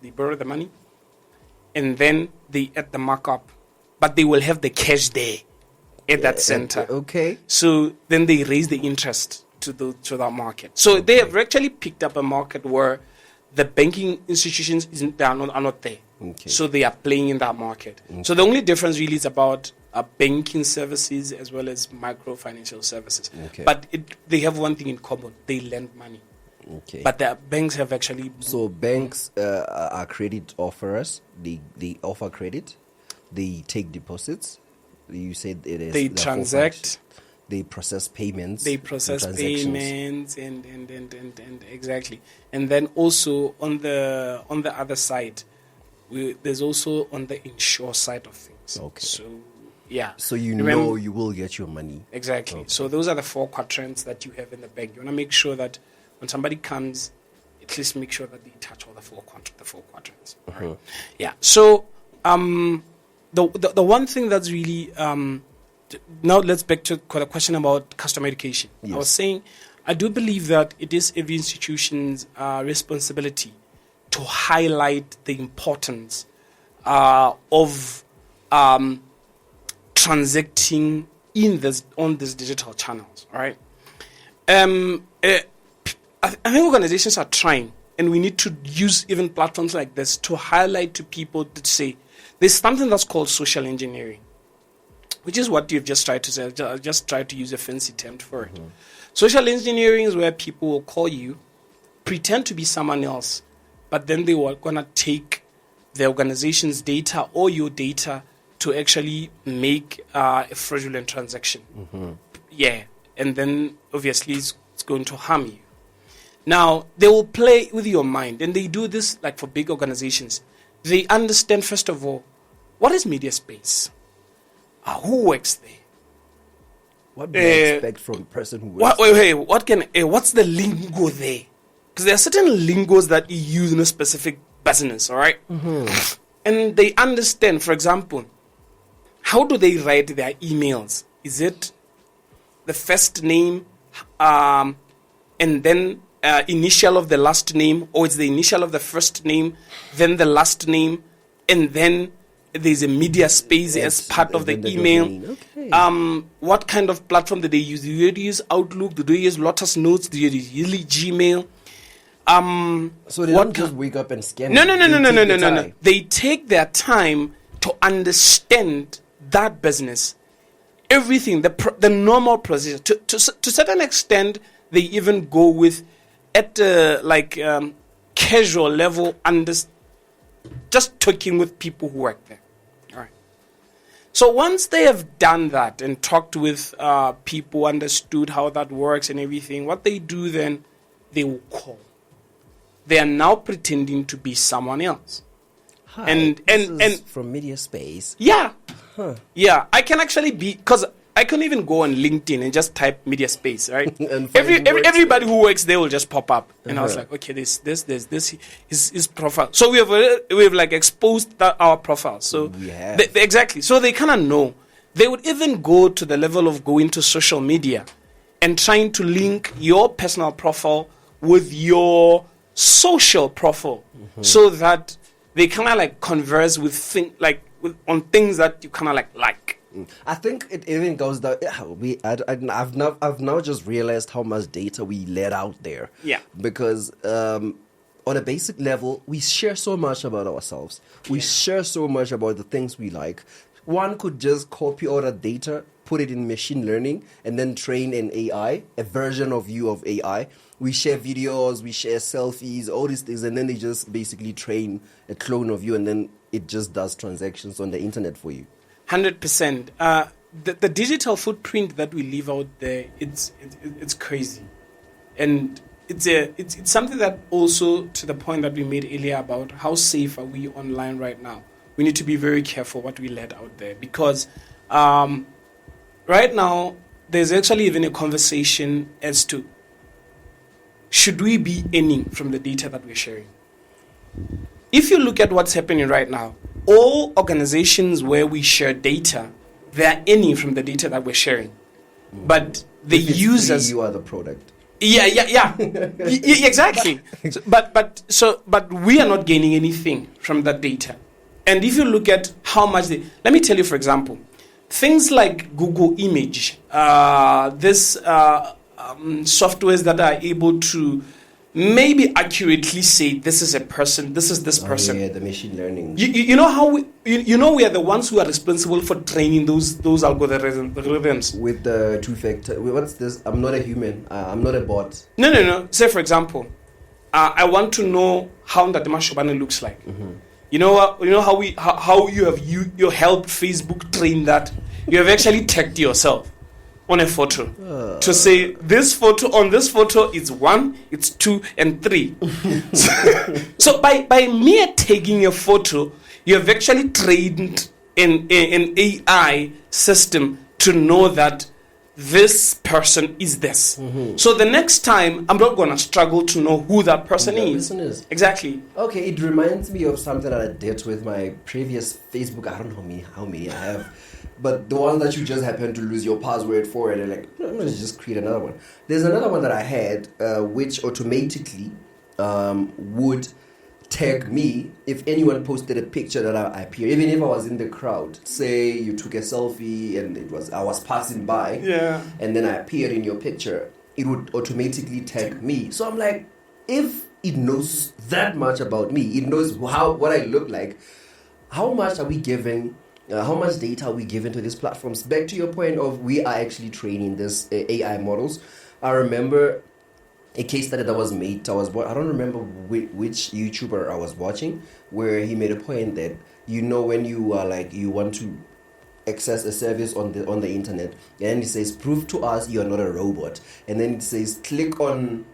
they borrow the money, and then they add the markup, but they will have the cash there at that center. Okay. So then they raise the interest to that market. So they have actually picked up a market where the banking institutions are not there. Okay. So they are playing in that market. Okay. So the only difference really is about banking services as well as micro financial services. Okay. But they have one thing in common: they lend money. Okay. But the banks have actually. So banks are credit offerers. They offer credit. They take deposits. You said it is. They transact. They process payments. They process payments and exactly. And then also on the other side, there's also on the insure side of things. Okay. So yeah. So know you will get your money. Exactly. Okay. So those are the 4 quadrants that you have in the bank. You want to make sure that when somebody comes, at least make sure that they touch all the 4 quadrants. Right? Yeah. So the one thing that's really now let's back to the question about customer education. Yes. I was saying I do believe that it is every institution's responsibility to highlight the importance of transacting on these digital channels. Right? I think organizations are trying, and we need to use even platforms like this to highlight to people to say there's something that's called social engineering, which is what you've just tried to say. Just try to use a fancy term for it. Social engineering is where people will call you, pretend to be someone else, but then they were going to take the organization's data or your data to actually make a fraudulent transaction. Yeah, and then obviously it's going to harm you. Now, they will play with your mind, and they do this like for big organizations. They understand, first of all, what is MediaSpace? Who works there? What do you expect from a person who works there? What's the lingo there? Because there are certain lingos that you use in a specific business, all right? And they understand, for example, how do they write their emails? Is it the first name and then initial of the last name, or it's the initial of the first name, then the last name, and then there's a MediaSpace as part of the email? Okay. What kind of platform do they use? Do they use Outlook? Do they use Lotus Notes? Do they use Gmail? So they don't just wake up and scan. No. They take their time to understand that business, everything, the normal procedure. To a certain extent, they even go with at casual level, just talking with people who work there. All right. So once they have done that and talked with people, understood how that works and everything, what they do then, they will call. They are now pretending to be someone else. Hi, and from MediaSpace. Yeah. Yeah, I can actually be, because I can even go on LinkedIn and just type MediaSpace, right? And everybody who works there will just pop up. And I was like, okay, this his profile. So we have like exposed our profile. So exactly. So they kind of know. They would even go to the level of going to social media and trying to link your personal profile with your social profile, so that they kind of like converse with on things that you kind of like. I think it even goes down. I've now just realized how much data we let out there. Yeah. Because on a basic level, we share so much about ourselves. We share so much about the things we like. One could just copy all that data, put it in machine learning, and then train an AI, a version of you of AI. We share videos, we share selfies, all these things, and then they just basically train a clone of you, and then it just does transactions on the internet for you. 100%. The digital footprint that we leave out there, it's crazy, and it's something that also, to the point that we made earlier about how safe are we online right now. We need to be very careful what we let out there, because right now there's actually even a conversation as to should we be earning from the data that we're sharing. If you look at what's happening right now, all organizations where we share data, they are earning from the data that we're sharing. But the users... Free, you are the product. Yeah. Exactly. But we are not gaining anything from that data. And if you look at how much let me tell you, for example, things like Google Image, this softwares that are able to maybe accurately say this is a person, this is this person. Yeah, the machine learning. You know how we are the ones who are responsible for training those algorithms With the two-factor. What's this? I'm not a human. I'm not a bot. No. Say, for example, I want to know how Ndadema Shobane looks like. Mm-hmm. You know how you helped Facebook train that. You have actually tagged yourself on a photo to say this photo is 1, it's 2, and 3. so by mere tagging a photo, you have actually trained an AI system to know that this person is this. Mm-hmm. So the next time, I'm not going to struggle to know who that person is. Exactly. Okay, it reminds me of something that I did with my previous Facebook. I don't know how many I have. But the one that you just happen to lose your password for, and you're like, I'm going to just create another one. There's another one that I had, which automatically would tag me if anyone posted a picture that I appear, even if I was in the crowd. Say you took a selfie and I was passing by, and then I appeared in your picture, it would automatically tag me. So I'm like, if it knows that much about me, it knows what I look like, how much are we giving? How much data are we giving to these platforms? Back to your point of we are actually training this AI models. I remember a case study that was made. I don't remember which YouTuber I was watching, where he made a point that when you are like you want to access a service on the internet, and it says prove to us you are not a robot, and then it says click on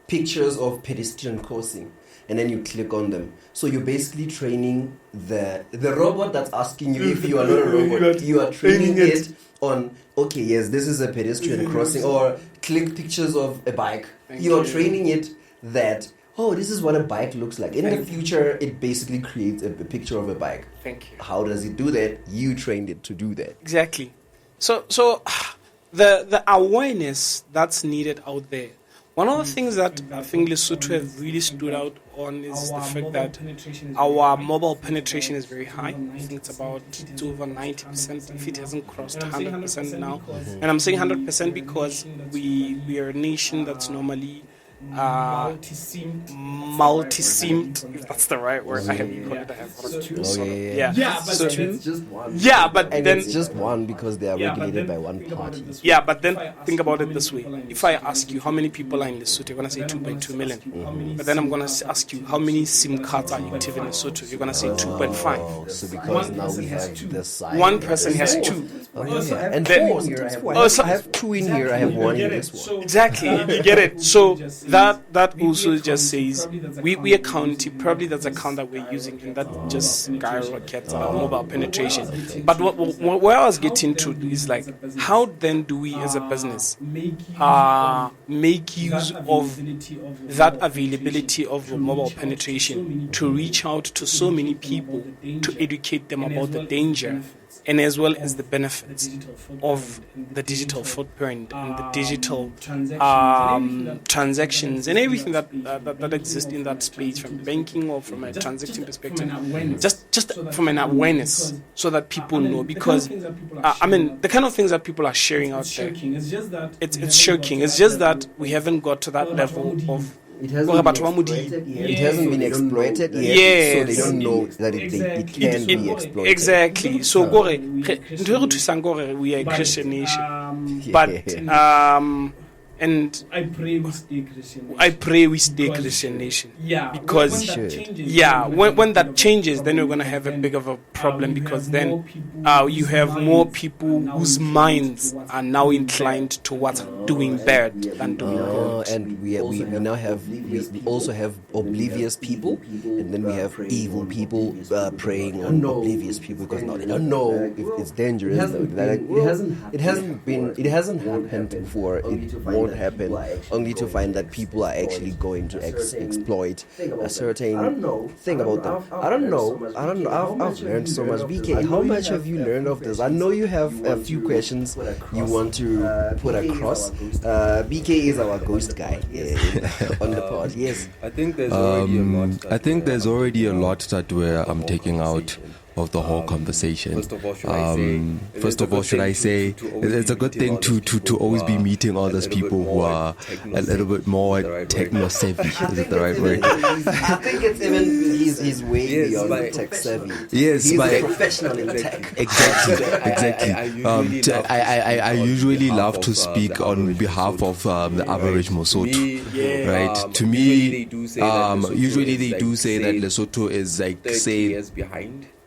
pictures of pedestrian crossing, and then you click on them. So you're basically training the robot that's asking you if you are not a robot. You are training it on, okay, yes, this is a pedestrian crossing, or click pictures of a bike. You're training it that, this is what a bike looks like. In the future, it basically creates a picture of a bike. Thank you. How does it do that? You trained it to do that. Exactly. So the awareness that's needed out there. One of the things that I think Lesotho have really stood out on is the fact that our mobile penetration is very high. I think it's over 90%, if it hasn't crossed 100% now. And I'm saying 100% because we are a nation that's normally multi-SIMmed, if that's the right word. I have it's just one because they are regulated by one party. Yeah, but then think about it this way. If I ask you how many people are in Lesotho, you're going to say 2.2 million. Mm-hmm. But then I'm going to ask you how many SIM cards are active in Lesotho, you're going to say 2.5. So because now we have the size. One person has 2. And then, I have 2 in here, I have 1 in this one. Exactly, you get it. So that also just says we are counting, probably that's a count that we're using, and that just skyrockets our mobile penetration. But where I was getting to is like, how then do we as a business make use of that availability of mobile penetration to reach out to so many people, to educate them about the danger and as well as the benefits of the digital footprint and the digital transactions and everything that exists in that space, from banking or from a transacting perspective, just from an awareness, so that people know. Because the kind of things that people are sharing out there, it's shocking. It's just that we haven't got to that level of. It hasn't been exploited yet, yes. So they don't know that it can be exploited. Exactly. So we are a Christian nation, but and I pray we stay Christian. Christian nation. Yeah, because when that changes, then we're gonna have a big of a problem, because then you have more people whose minds are now inclined towards doing bad than doing good. And we also have oblivious people, and then we have evil people preying on oblivious people, because now they don't know if it's dangerous. It hasn't happened before. It won't won't happen, only to find that people are actually going to exploit a certain thing about them. I don't know. I've learned so much. BK, how much have you learned of this? I know you have a few questions you want to put across. BK is our ghost guy on the pod. Yes. I think there's already a lot that I'm taking out of the whole conversation. First of all, should I say it's a good thing to always be meeting all those people who are a little bit more techno savvy. Is it the right word? I think it's even he's way beyond tech savvy. Yes, he's a professional in tech. Exactly. I usually love to speak on behalf of the average Mosotho, right? To me, usually they do say that Lesotho is like, say,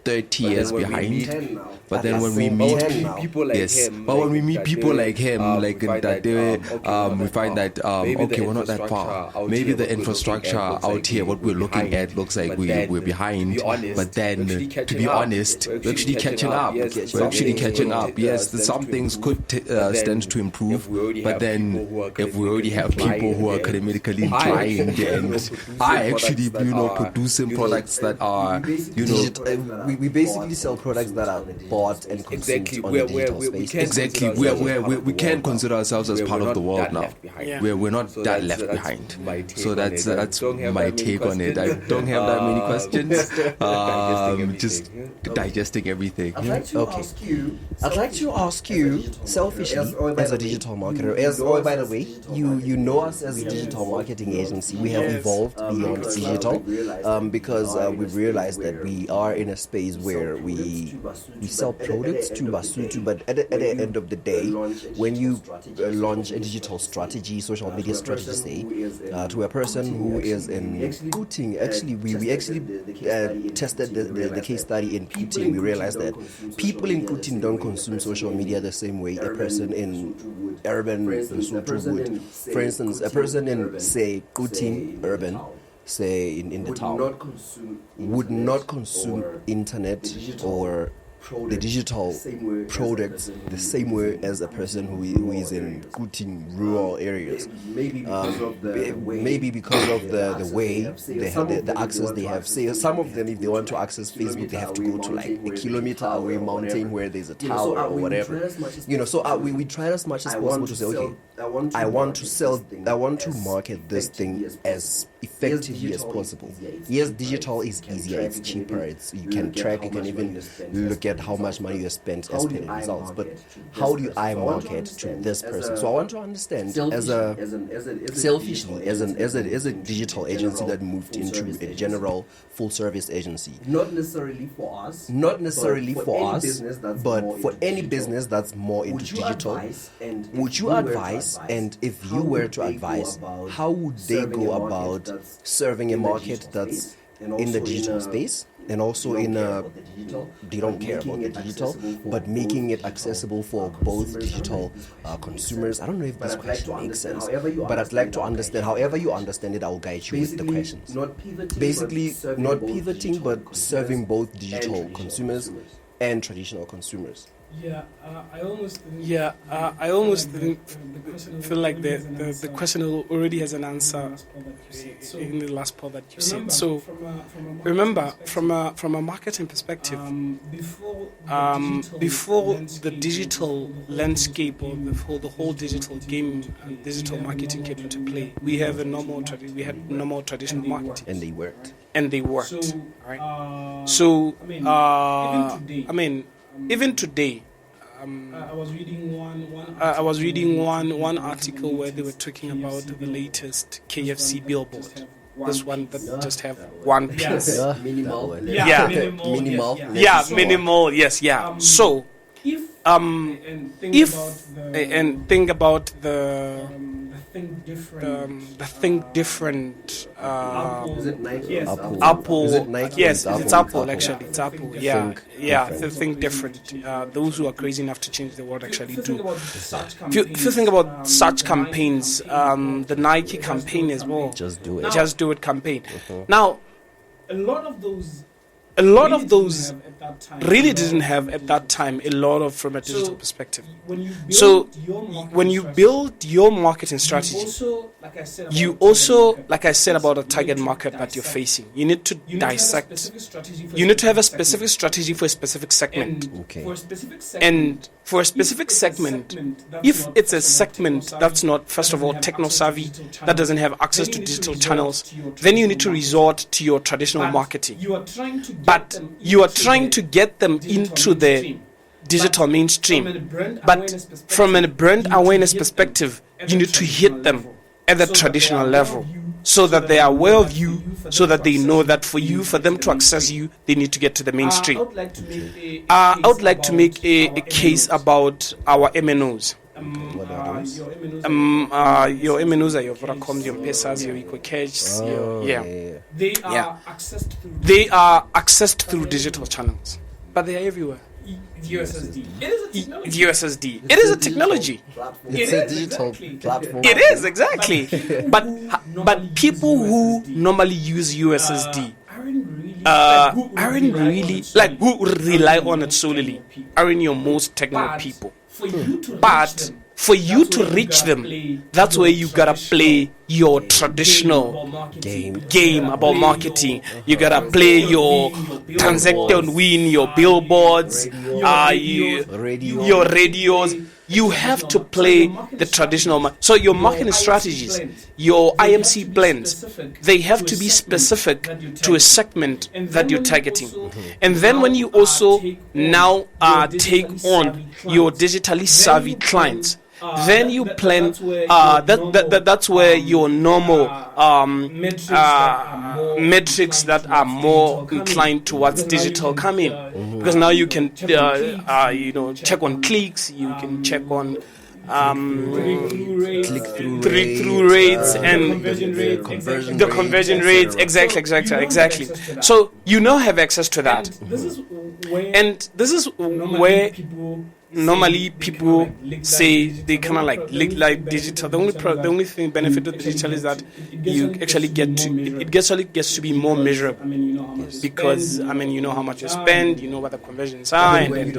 30 years behind, but then when we meet people like him, when we meet people like him, like that day, we find that okay, we're not that far. Maybe the infrastructure out here, what we're looking at, looks like we're behind, but then to be honest, we're actually catching up. Yes, some things could stand to improve, but then if we already have people who are academically inclined and are actually producing products that are we basically sell products that are bought and consumed on the digital space. Exactly. We can consider ourselves as part of the world now. We're not that left behind. So that's my take on it. I don't have that many questions. Just digesting everything. I'd like to ask you selfishly as a digital marketer. By the way, you know us as a digital marketing agency. We have evolved beyond digital because we've realized that we are in a space where we sell products to Basutu, but at the end of the day, when you launch a digital strategy, social media strategy, say, to a person who is in Kuting, actually, we actually tested the case study in Kuting. We realized that people in Kuting don't consume social media the same way a person in urban Lesotho would. For instance, a person in, say, Kuting urban, say in the town, would not consume internet or the digital products the same way as a person who is in Kuting rural areas. Maybe because of the way they have the access they have. Say some of them, if they want to access Facebook, they have to go to like a kilometer away mountain where there's a tower or whatever. So we tried as much as possible to say, okay, I want to market this thing as effectively as possible. Yes, digital is easier, it's cheaper, you can track, you can even look at how much money you spent as per the results. But how do I market to this person? So I want to understand selfishly as a digital agency that moved into a general full service agency. Not necessarily for us, but for any business that's more into digital. Would you advise, and if you were to advise, how would they go about serving a market that's in the digital space and also they don't care about the digital, but making it accessible for both digital consumers? I don't know if this question makes sense, but I'd like to understand. However you understand it, I'll guide you with the questions. Basically, not pivoting, but serving both digital consumers and traditional consumers. I almost feel like the question already has an answer in the last part that you said. So remember, from a marketing perspective, before the digital landscape or the whole digital game and digital marketing came into play, we had normal traditional marketing, and they worked. So, right? So even today, I was reading one article where they were talking about the latest KFC billboard. This one that just have one piece. Minimal. Minimal. Yes. So, think about the think different. Apple. Is it Nike? Yes, Apple. Is it Nike? Yes, it's Apple actually. It's Apple. Think different. Those who are crazy enough to change the world actually do. If you think about such campaigns, the Nike campaign as well. Just do it campaign. Now, a lot of those a lot of those really didn't have at that time a lot of from a digital perspective. So when you build your marketing strategy, you also, like I said about the target market that you're facing, you need to dissect. You need to have a specific strategy for a specific segment. Okay. And for a specific segment, if it's a segment that's not, first of all, techno-savvy, that doesn't have access to digital channels, then you need to resort to your traditional marketing. But you are trying to get them into the digital mainstream. But from a brand awareness perspective, you need to hit them at the traditional level so that they are aware of you, so that they know that for them to access you, they need to get to the mainstream. I would like to make a case about our MNOs. Your MNOs are your Vodacom, your M-Pesas, your EcoCash, They are accessed through digital channels, but they are everywhere. USSD. It is a technology. USSD. It is a technology. It's a digital platform. It is, exactly. But people who normally use USSD aren't really, like, who rely on it solely, aren't your most technical people. But for you to reach them, that's where you gotta play your traditional game about marketing. You gotta play your transact and win, your billboards, your radios. You have to play the traditional. So your marketing strategies, your IMC plans, they have to be specific to a segment that you're targeting. And then when you also now take on your digitally savvy clients, then you plan. That's where your normal metrics that are more inclined towards digital come in, because now you can check on clicks, you can check on click-through rates and the conversion rates. Exactly. So you now have access to that, and this is where normally people say they kind of like digital. The only thing benefit of digital is that you actually gets to be more measurable, because you know how much you spend, you know what the conversions are, and then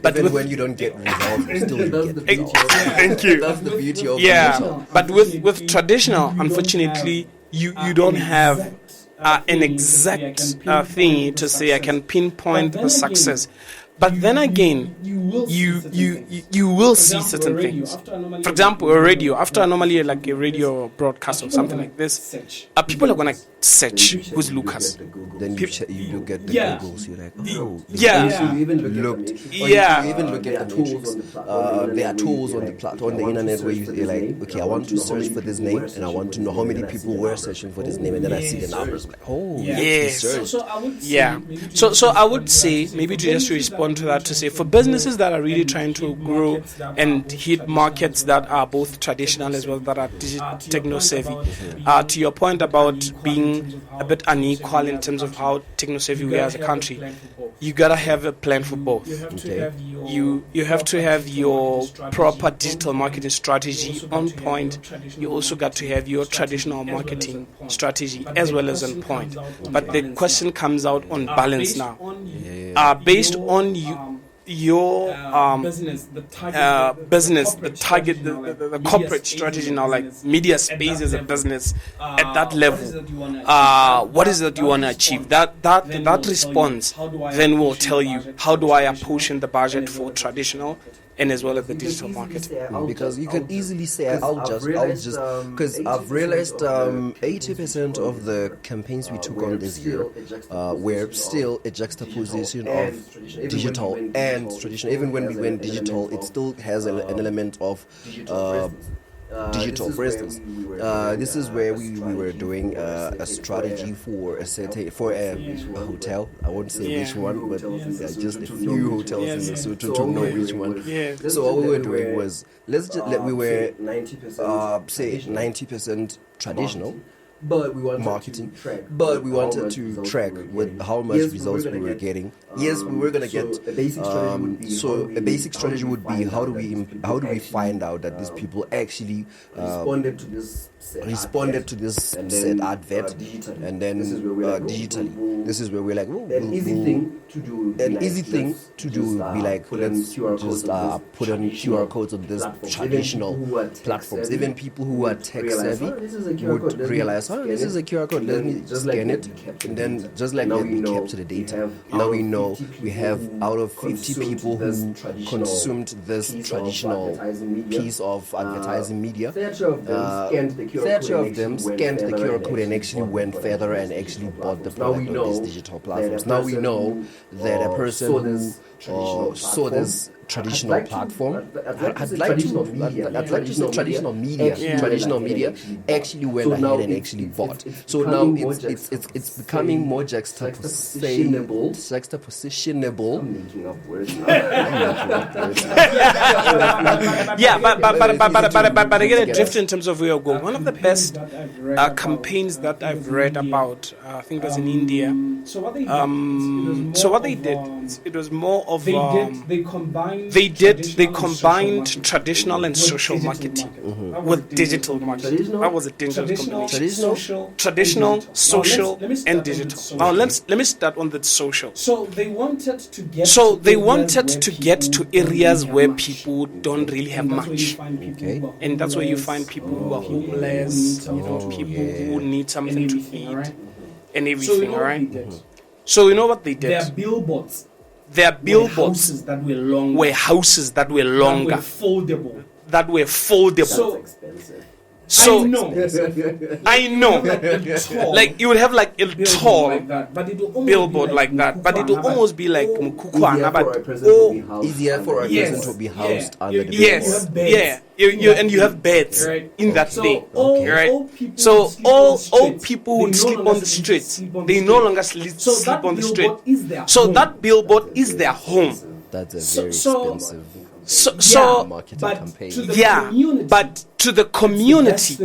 but when you don't get results, you still get results. Thank you. That's the beauty of digital. But with traditional, unfortunately, you don't have an exact thing to say I can pinpoint the success. But then again, you will see certain things. For example, a radio. After normally like a radio broadcast or something like this, people are gonna search who's Lukas. Then you look at the Googles. You're like, oh, yeah. You even look at the tools. There are tools on the internet where you're like, okay, I want to search for this name, and I want to know how many people were searching for this name, and then I see the numbers. Like, yes. So I would say, maybe to just respond to that, to say for businesses that are really trying to grow and hit markets that are both traditional as well that are techno savvy, to your point about being a bit unequal in terms of how techno savvy we are as a country, you gotta have a plan for both. You have to have your proper digital marketing strategy on point. You also got to have your traditional marketing strategy as well as on point. But the question comes out on balance now, based on your business, the target, the corporate strategy now, like MediaSpace as a business at that level. What is it you want to achieve? That response then will tell you how do I apportion the budget for traditional and as well as the digital market. Because you can easily say, I'll just, because I've realized 80% of the campaigns we took on this year were still a juxtaposition of digital and traditional. Even when we went digital, it still has an element of digital. For instance, this is where we were doing a strategy for a hotel. I won't say which one, but just a few hotels in Lesotho to know which one. So what we were doing was, we were say 90% traditional, but we wanted marketing, to track, but we wanted to track with how much results we were getting. Yes, we were gonna get. So a basic strategy would be how do we find out that these people actually responded to this set advert, and then digitally. This is where we're like, an easy thing to do would be like, let's just put on QR codes on this traditional platforms. Even people who are tech savvy would realize, this is a QR code, let me scan it, and then just like that, we capture the data. Now we know we have out of 50 people who consumed this traditional piece of advertising media, 30 of them scanned the QR code and actually went further and actually bought the product on these digital platforms. Now we know that a person who saw this traditional platform, I'd like to say traditional media actually went ahead and actually bought. So now it's becoming more juxtapositionable. Yeah, but I get a drift in terms of where you're going. One of the best campaigns that I've read about, I think it was in India. So what they did, it was more of they combined traditional and social marketing with digital marketing. That was a dangerous combination. Traditional, social, and digital. Now let me start on the social. So they wanted to get to areas where people don't really have much. And that's where you find people who are homeless, people who need something to eat, and everything, right? So you know what they did? Their billboards were houses that were longer, that were foldable. So I know, like you would have like a tall billboard like that, but it will almost be like mukukwana, but easier for a person to be housed under the yes, and you have beds in that thing, right? So all people who sleep on the streets, they no longer sleep on the street. So that billboard is their home. That's a very expensive. Marketing campaign. But to the community,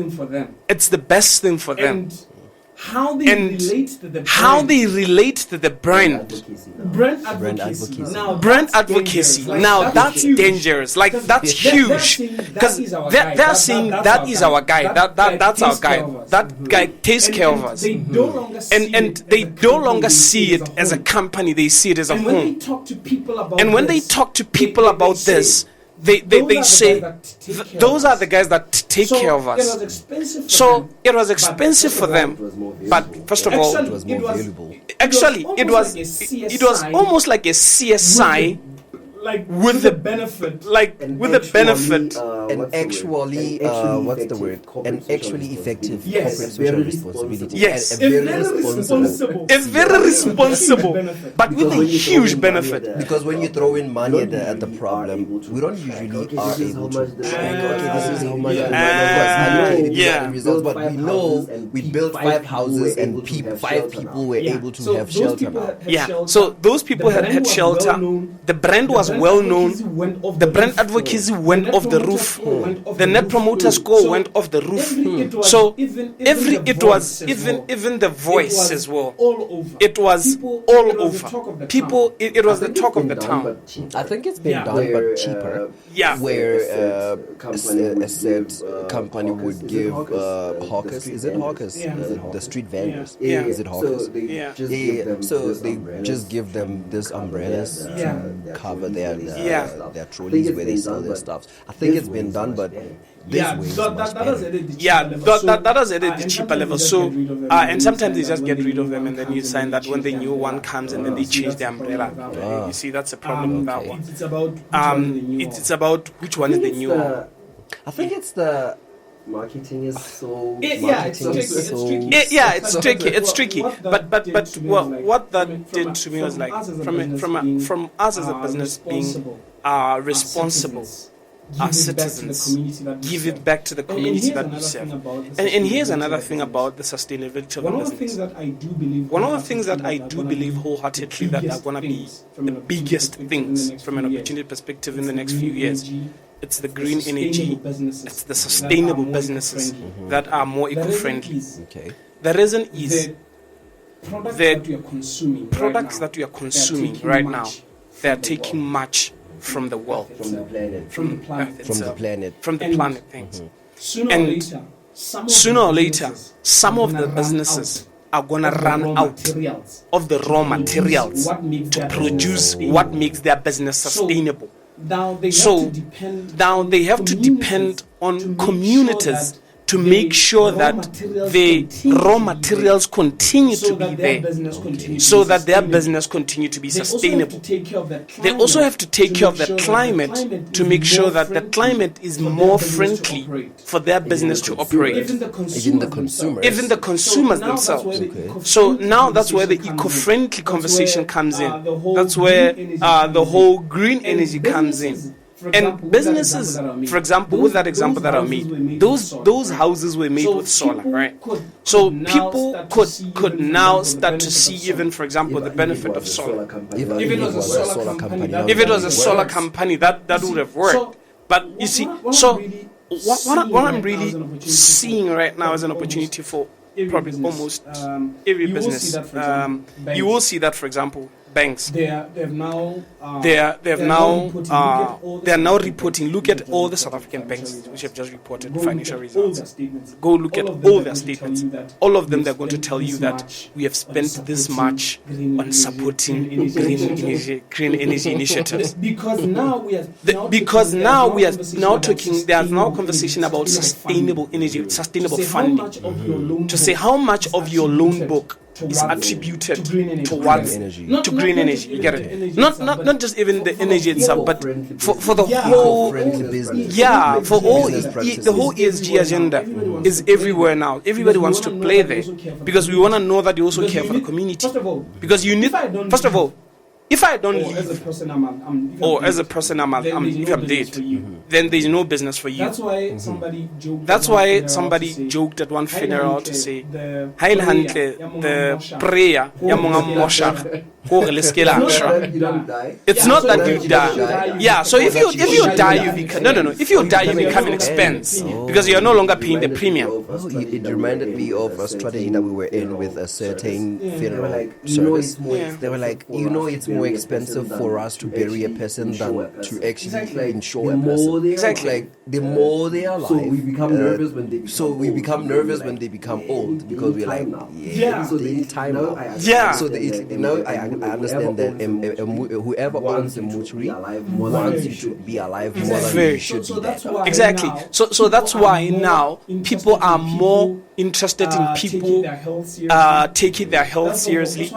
it's the best thing for them. And how they relate to the brand. Brand advocacy. Brand advocacy. Now that's dangerous. Like that's huge. Because they're saying that is our guy. That's our guy. That guy takes care of us. And they no longer see it as a company. They see it as a home. And when they talk to people about this, they say those are the guys that take care of us. So it was expensive for them, but first of all, it was more valuable. Actually, it was almost like a CSI. With the benefit, and actually, what's the word? An actually effective corporate social responsibility. Yes, and it's very responsible, but with a huge benefit. Because when you throw in money at the problem, we don't usually are able to track. Okay, this is how much results, but we know we built 5 houses and 5 people were able to have shelter now. Yeah, so those people had shelter. The brand was well known. The brand advocacy went off the roof. The net promoter score went off the roof. So even the voice as well. It was all over. People, it was the talk of the town. I think it's been done, but cheaper. Where a set company would give hawkers. Is it hawkers? The street vendors. Is it hawkers? So they just give them these umbrellas to cover their trolleys where they sell their stuff. I think it's been done, but this way is much better. That is at the cheaper level. So and sometimes they just get rid of them, and then you sign that when the new one comes, and then they change the umbrella. You see, that's a problem with that one. It's about which one is the new one. I think it's the marketing is so. It's tricky. But what that did to me was like from us as a business being responsible. Our citizens, give it back to the community that we serve. And here's another thing about the sustainability of the business. One of the things that I do believe wholeheartedly that are going to be the biggest things from an opportunity perspective in the next few years. It's the green energy, it's the sustainable businesses that are more eco-friendly. The reason is the products that you are consuming right now, they are taking much from the world, From the planet. from the planet. From the planet. from the And- planet. Thanks. Sooner or later, some of the businesses are gonna run out of the raw materials to produce what makes their business sustainable. Now they have to depend on communities to make sure that the raw materials continue to be there, so that their business continue to be sustainable. They also have to take care of the climate to make sure that the climate is more friendly for their business to operate. Even the consumers themselves. So now that's where the eco-friendly conversation comes in. That's where the whole green energy comes in. And businesses, for example, with that example that I made, those houses were made with solar, right? So people could now start to see, even for example, the benefit of solar. If it was a solar company, If it was a solar company, that would have worked. But you see, so what I'm really seeing right now is an opportunity for probably almost every business. You will see that, for example, banks. They are now reporting. Look at all the South African banks which have just reported financial results. Go look at all their statements. All of them, they're going to tell you that we have spent this much on supporting green energy initiatives. Because now we are talking. There's now conversation about sustainable energy, sustainable funding. To say how much of your loan book is attributed towards green energy. You get it? Not just even the energy itself, but for the whole business. Yeah, for all the whole ESG agenda is everywhere now. Everybody wants to play there because we want to know that you also care for the community. Because you need, first of all, if I don't leave, as a person I'm if I'm dead, then there's no business for you. That's why somebody joked. That's why somebody joked at one funeral to say, "Hail Hantle, the prayer ya monga mosha." You don't die. It's not that you die. Yeah, so if you die, you become If you die, you become an expense because you are no longer paying the premium. It reminded me of a strategy that we were in with a certain funeral service. They were like, it's more expensive for us to bury a person than to actually insure a person. Exactly. Like the more they are alive, so we become nervous when they become when they become old because we're like, so they need time now. Yeah. So I understand that whoever owns the mortuary wants you to be alive more than you should be dead. Exactly. So that's why now people are more interested in people taking their health seriously.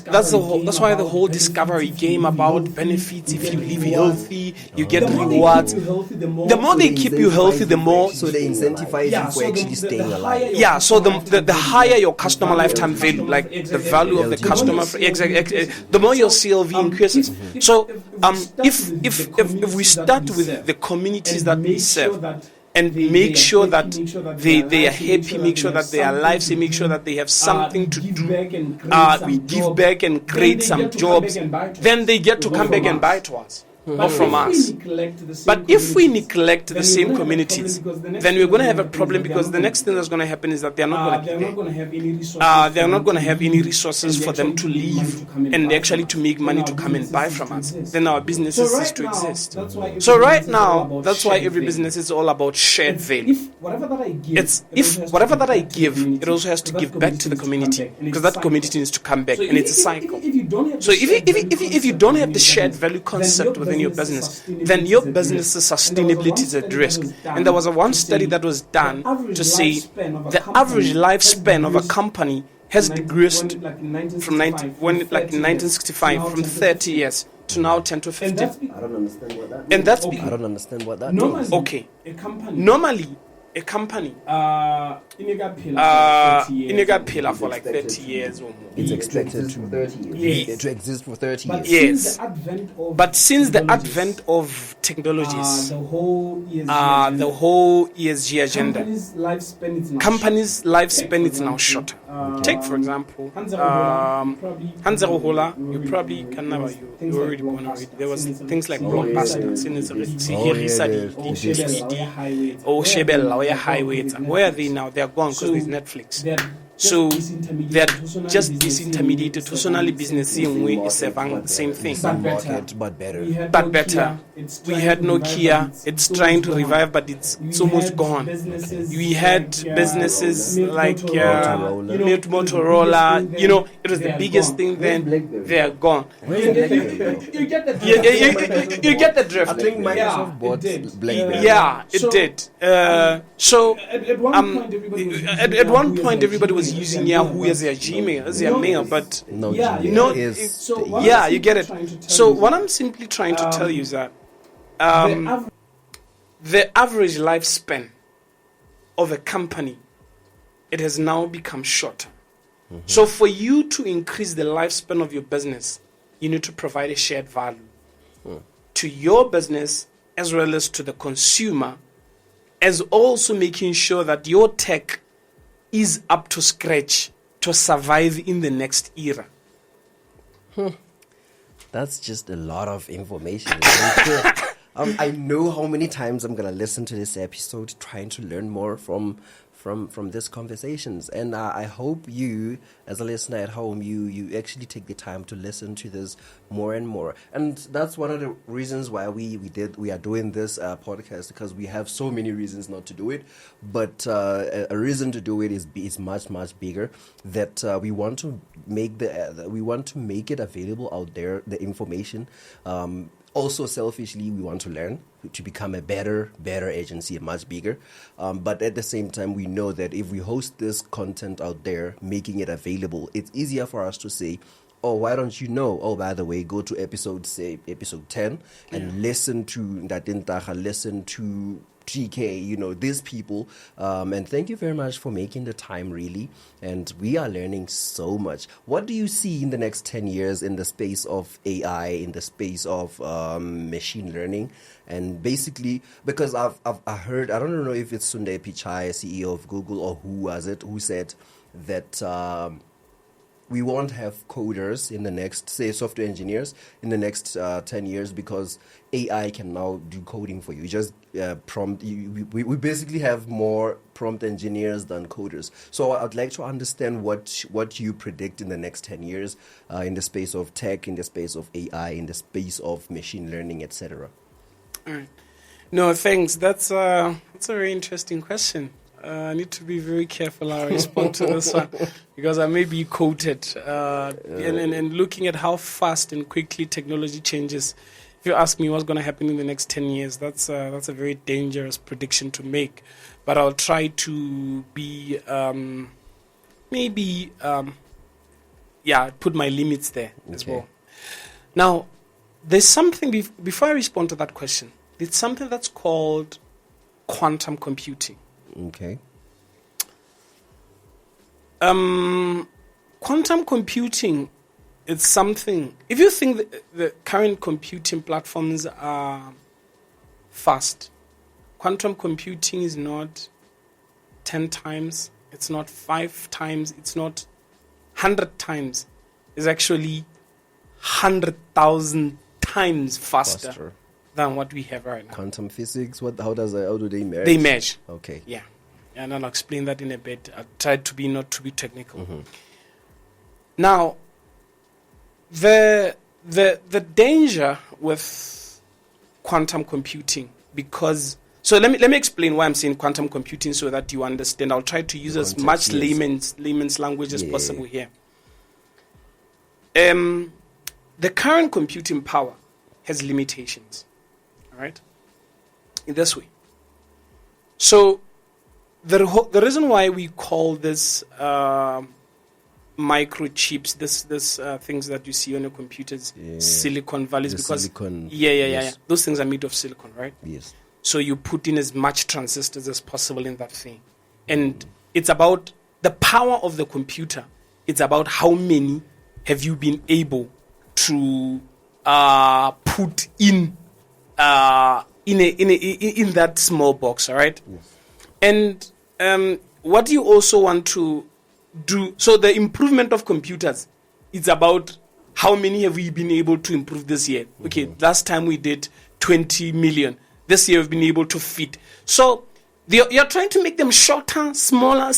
That's why the whole discovery game about benefits. If you live healthy, you get rewards. The more they keep you healthy, the more. So they incentivize you for actually staying alive. Yeah. So the higher your customer lifetime value, like the value of the customer, the more your CLV increases. So if we start with the communities that we serve, and make sure that they are happy, make sure that they are alive, so make sure that they have something to do. We give back and create some jobs. Then they get to come back and buy to us. Or from us. But if we neglect the same communities, then we're going to have a problem because the next thing that's going to happen is that they're not going to have any resources for them to leave and actually to make money to come and buy from us. Then our businesses cease to exist. So right now, that's why every business is all about shared value. Whatever that I give, it also has to give back to the community because that community needs to come back, and it's a cycle. So if you don't have the shared value concept within your business, then your business's sustainability is at risk. And there was one study that was done to say the average lifespan of a company has decreased from 1965 from 30 years to now 10 to 15. I don't understand what that means. And that's I don't understand what that means. Okay. Normally, A company Inega for like 30 years or more. It's expected to 30 years. to exist for 30 years. Yes. But since the advent of technologies, the whole ESG agenda, companies' lifespan is now shorter. Take, for example, Hans Rohola, you probably can never, you already born already. There was things like Blockbuster, Shebel, Highway. Where are they now? They are gone because there's Netflix. So they're just disintermediated. Personally, business in way is the same thing. But better. We had Nokia. It's trying to revive, but it's almost gone. We had businesses like Motorola. You know, it was the biggest thing then. They are gone. You get the drift. You get the drift. I think Microsoft bought BlackBerry. Yeah, it did. So at one point, everybody was using Yahoo as their Gmail, as their mail, but No, Yeah, Gmail yeah. is So the- what yeah, I'm you get it. simply trying to tell So you what I'm simply trying to tell you is that the the average lifespan of a company, it has now become shorter. So for you to increase the lifespan of your business, you need to provide a shared value to your business as well as to the consumer, as also making sure that your tech is up to scratch to survive in the next era. That's just a lot of information. I know how many times I'm gonna listen to this episode, trying to learn more from these conversations, and I hope you, as a listener at home, you actually take the time to listen to this more and more. And that's one of the reasons why we are doing this podcast, because we have so many reasons not to do it, but a reason to do it is much bigger. That we want to make it available out there, the information. Also, selfishly, we want to learn to become a better agency, much bigger. But at the same time, we know that if we host this content out there, making it available, it's easier for us to say, oh, why don't you know? Oh, by the way, go to episode 10 and listen to Ntakha, listen to GK, these people. And thank you very much for making the time, really. And we are learning so much. What do you see in the next 10 years in the space of AI, in the space of machine learning? And basically, because I've heard, I don't know if it's Sundar Pichai, CEO of Google, or who was it, who said that we won't have coders in the next, say, software engineers in the next 10 years, because AI can now do coding for you. You just prompt. We basically have more prompt engineers than coders. So I'd like to understand what you predict in the next 10 years in the space of tech, in the space of AI, in the space of machine learning, etc. All right. No, thanks. That's a very interesting question. I need to be very careful how I respond to this one, because I may be quoted. And looking at how fast and quickly technology changes, if you ask me what's going to happen in the next 10 years, that's a very dangerous prediction to make. But I'll try to be put my limits there as well. Now, there's something before I respond to that question. There's something that's called quantum computing. Okay. Quantum computing is something. If you think that the current computing platforms are fast, quantum computing is not 10 times, it's not 5 times, it's not 100 times. It's actually 100,000 times faster than what we have right now. Quantum physics, how do they merge? They merge. Okay. Yeah. And I'll explain that in a bit. I tried to not to be technical. Mm-hmm. Now, the danger with quantum computing, because so let me explain why I'm saying quantum computing so that you understand. I'll try to use as much layman's language as possible here. The current computing power has limitations. All right? In this way. So the reason why we call this microchips, this things that you see on your computers, Silicon Valley, is because silicon, those things are made of silicon, right? Yes. So you put in as much transistors as possible in that thing, and it's about the power of the computer. It's about how many have you been able to put in that small box, all right? Yes. And what you also want to do, so the improvement of computers, it's about how many have we been able to improve this year. Okay, last time we did 20 million. This year we've been able to fit. So You're trying to make them shorter, smaller.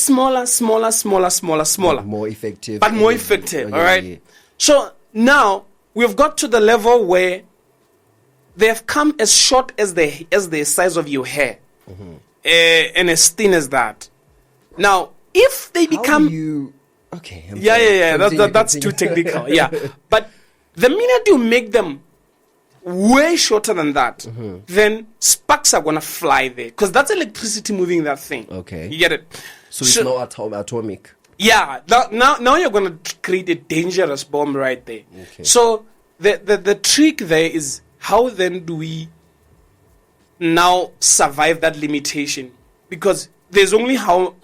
More effective. But more effective, all right? Yeah. So now we've got to the level where they have come as short as the size of your hair, and as thin as that. Now, if they become... Okay. That's too technical. Yeah. But the minute you make them way shorter than that, then sparks are going to fly there. Because that's electricity moving that thing. Okay. You get it? So it's not atomic. Yeah. Now you're going to create a dangerous bomb right there. Okay. So the trick there is, how then do we now survive that limitation? Because there's only how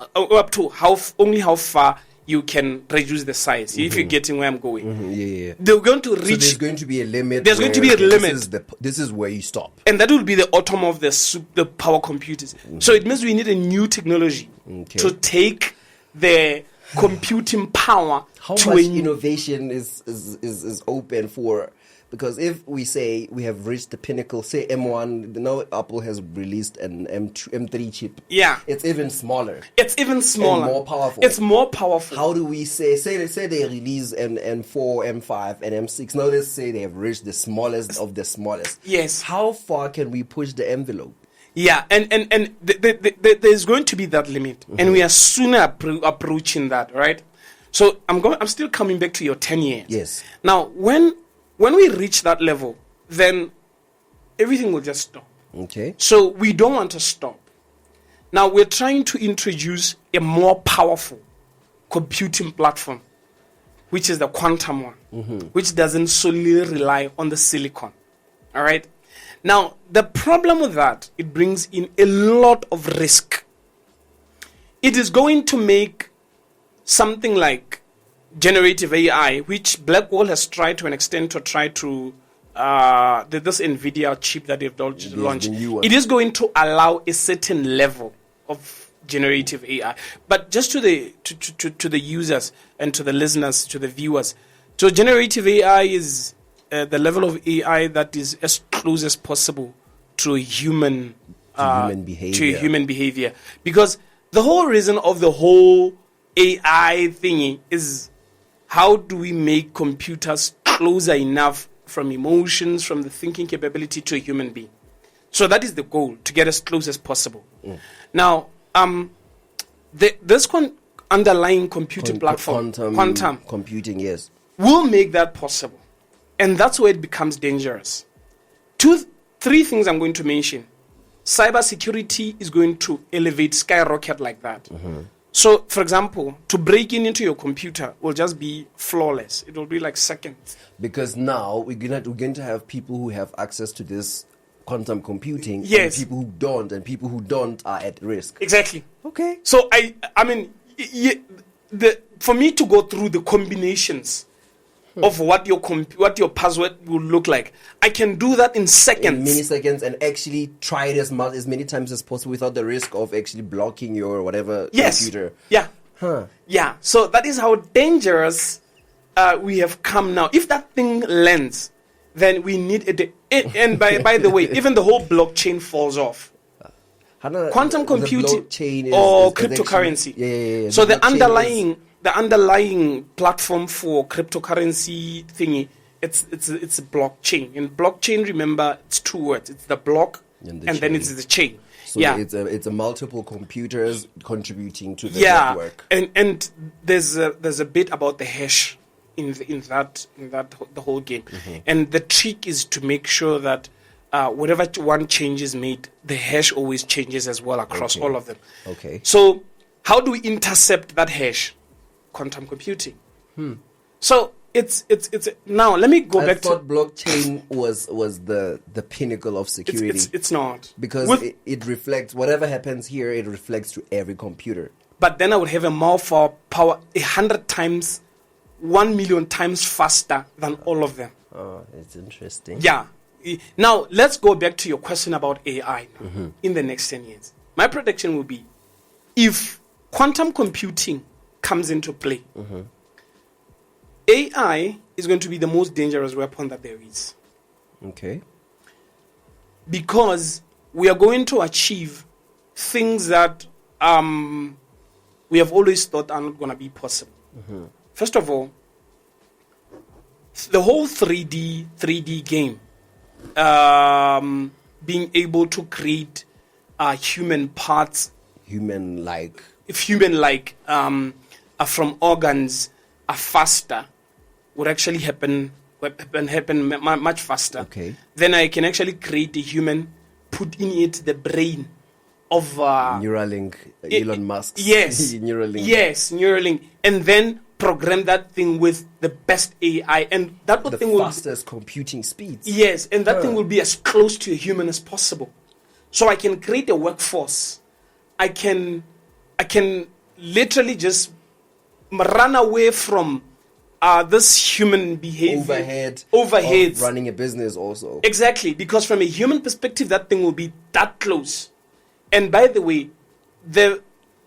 far you can reduce the size. If you're getting where I'm going, they're going to reach. So there's going to be a limit. There's going to be a limit. This is where you stop, and that will be the autumn of the power computers. So it means we need a new technology to take the computing power. How much innovation is open for? Because if we say we have reached the pinnacle, say M1, now Apple has released an M3 chip. Yeah. It's even smaller. It's even smaller. And more powerful. It's more powerful. How do we say they release an M4, M5, and M6. Now let's say they have reached the smallest of the smallest. Yes. How far can we push the envelope? Yeah, and there's going to be that limit. And we are sooner approaching that, right? So I'm still coming back to your 10 years. Yes. Now, when we reach that level, then everything will just stop. Okay. So we don't want to stop. Now we're trying to introduce a more powerful computing platform, which is the quantum one, which doesn't solely rely on the silicon. All right. Now, the problem with that, it brings in a lot of risk. It is going to make something like generative AI, which Blackwell has tried to an extent to try to this NVIDIA chip that they've launched. It is going to allow a certain level of generative AI, but just to the users and to the listeners, to the viewers. So generative AI is the level of AI that is as close as possible to human behavior. Because the whole reason of the whole AI thingy is, how do we make computers closer enough from emotions, from the thinking capability to a human being? So that is the goal, to get as close as possible. Now, this underlying computing platform, quantum computing, yes, will make that possible. And that's where it becomes dangerous. 3 things I'm going to mention. Cybersecurity is going to skyrocket like that. So, for example, to break into your computer will just be flawless. It will be like seconds. Because now we're going to have people who have access to this quantum computing, yes, and people who don't, and people who don't are at risk. Exactly. Okay. So I mean, for me to go through the combinations of what your password will look like, I can do that in seconds, in milliseconds, and actually try it as many times as possible without the risk of actually blocking your whatever computer. Yeah. Yeah. So that is how dangerous we have come now. If that thing lands, then we need and by the way, even the whole blockchain falls off. Quantum computing or cryptocurrency. Yeah. So the underlying platform for cryptocurrency thingy, it's a blockchain. And blockchain, remember, it's 2 words. It's the block and then it's the chain. So it's a multiple computers contributing to the network. And there's a bit about the hash in that the whole game. And the trick is to make sure that whatever one change is made, the hash always changes as well across all of them. Okay. So how do we intercept that hash? Quantum computing. So it's now let me go back to blockchain was the pinnacle of security. It's not, because it reflects whatever happens here. It reflects to every computer. But then I would have a more power 100 times, 1 million times faster than all of them. Oh, it's interesting. Yeah. Now let's go back to your question about AI in the next 10 years. My prediction will be, if quantum computing comes into play, AI is going to be the most dangerous weapon that there is. Okay. Because we are going to achieve things that we have always thought are not going to be possible. First of all, the whole 3D game, being able to create human parts, human-like, from organs, faster, would actually happen much faster. Okay. Then I can actually create a human, put in it the brain of Neuralink, Elon Musk. Yes. Neuralink. Yes, Neuralink, and then program that thing with the best AI, and that thing will fastest computing speeds. Yes, and that thing will be as close to a human as possible. So I can create a workforce. I can literally just run away from this human behavior. Overhead. Of running a business also. Exactly, because from a human perspective, that thing will be that close. And by the way,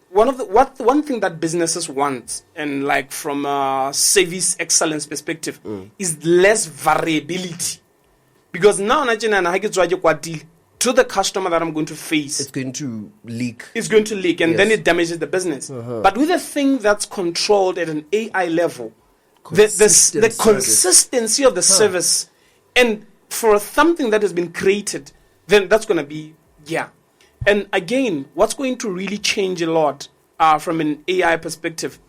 one thing that businesses want, and like from a service excellence perspective, is less variability. Because now, to the customer that I'm going to face, it's going to leak. And then it damages the business. But with a thing that's controlled at an AI level, the consistency of the service, and for something that has been created, then that's going to be, And again, what's going to really change a lot from an AI perspective,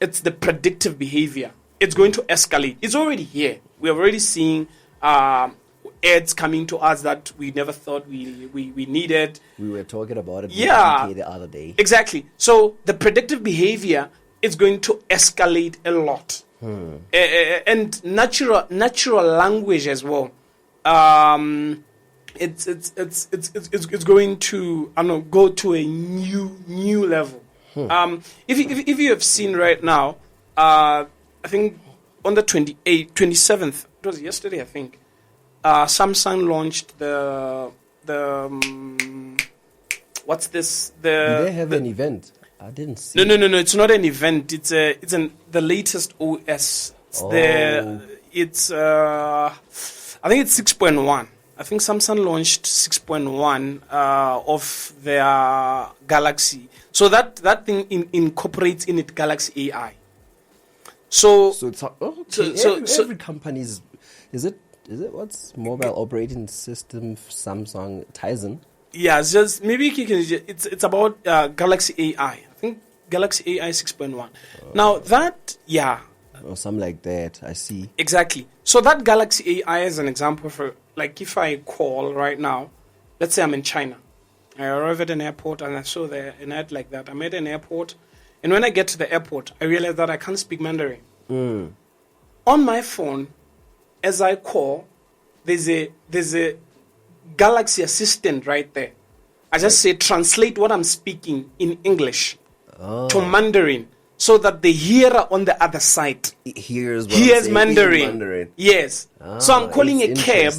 it's the predictive behavior. It's going to escalate. It's already here. We are already seeing ads coming to us that we never thought we needed. We were talking about it the other day. Exactly. So the predictive behavior is going to escalate a lot. And natural language as well. It's going to go to a new level. If you have seen right now, I think on the 27th, it was yesterday, I think. Samsung launched the what's this? Do they have an event? I didn't see. No. It's not an event. It's the latest OS. It's I think it's 6.1. I think Samsung launched 6.1 of their Galaxy. So that thing incorporates in it Galaxy AI. So it's okay. Every company is it what's mobile operating system Samsung Tizen? Yeah, just maybe it's about Galaxy AI. I think Galaxy AI 6.1. Now that or something like that. I see. Exactly. So that Galaxy AI is an example for, like, if I call right now, let's say I'm in China. I arrive at an airport and I saw an ad like that. I'm at an airport, and when I get to the airport, I realize that I can't speak Mandarin. On my phone, as I call, there's a Galaxy Assistant right there. I just say, translate what I'm speaking in English to Mandarin, so that the hearer on the other side hears Mandarin. Yes. So I'm calling a cab,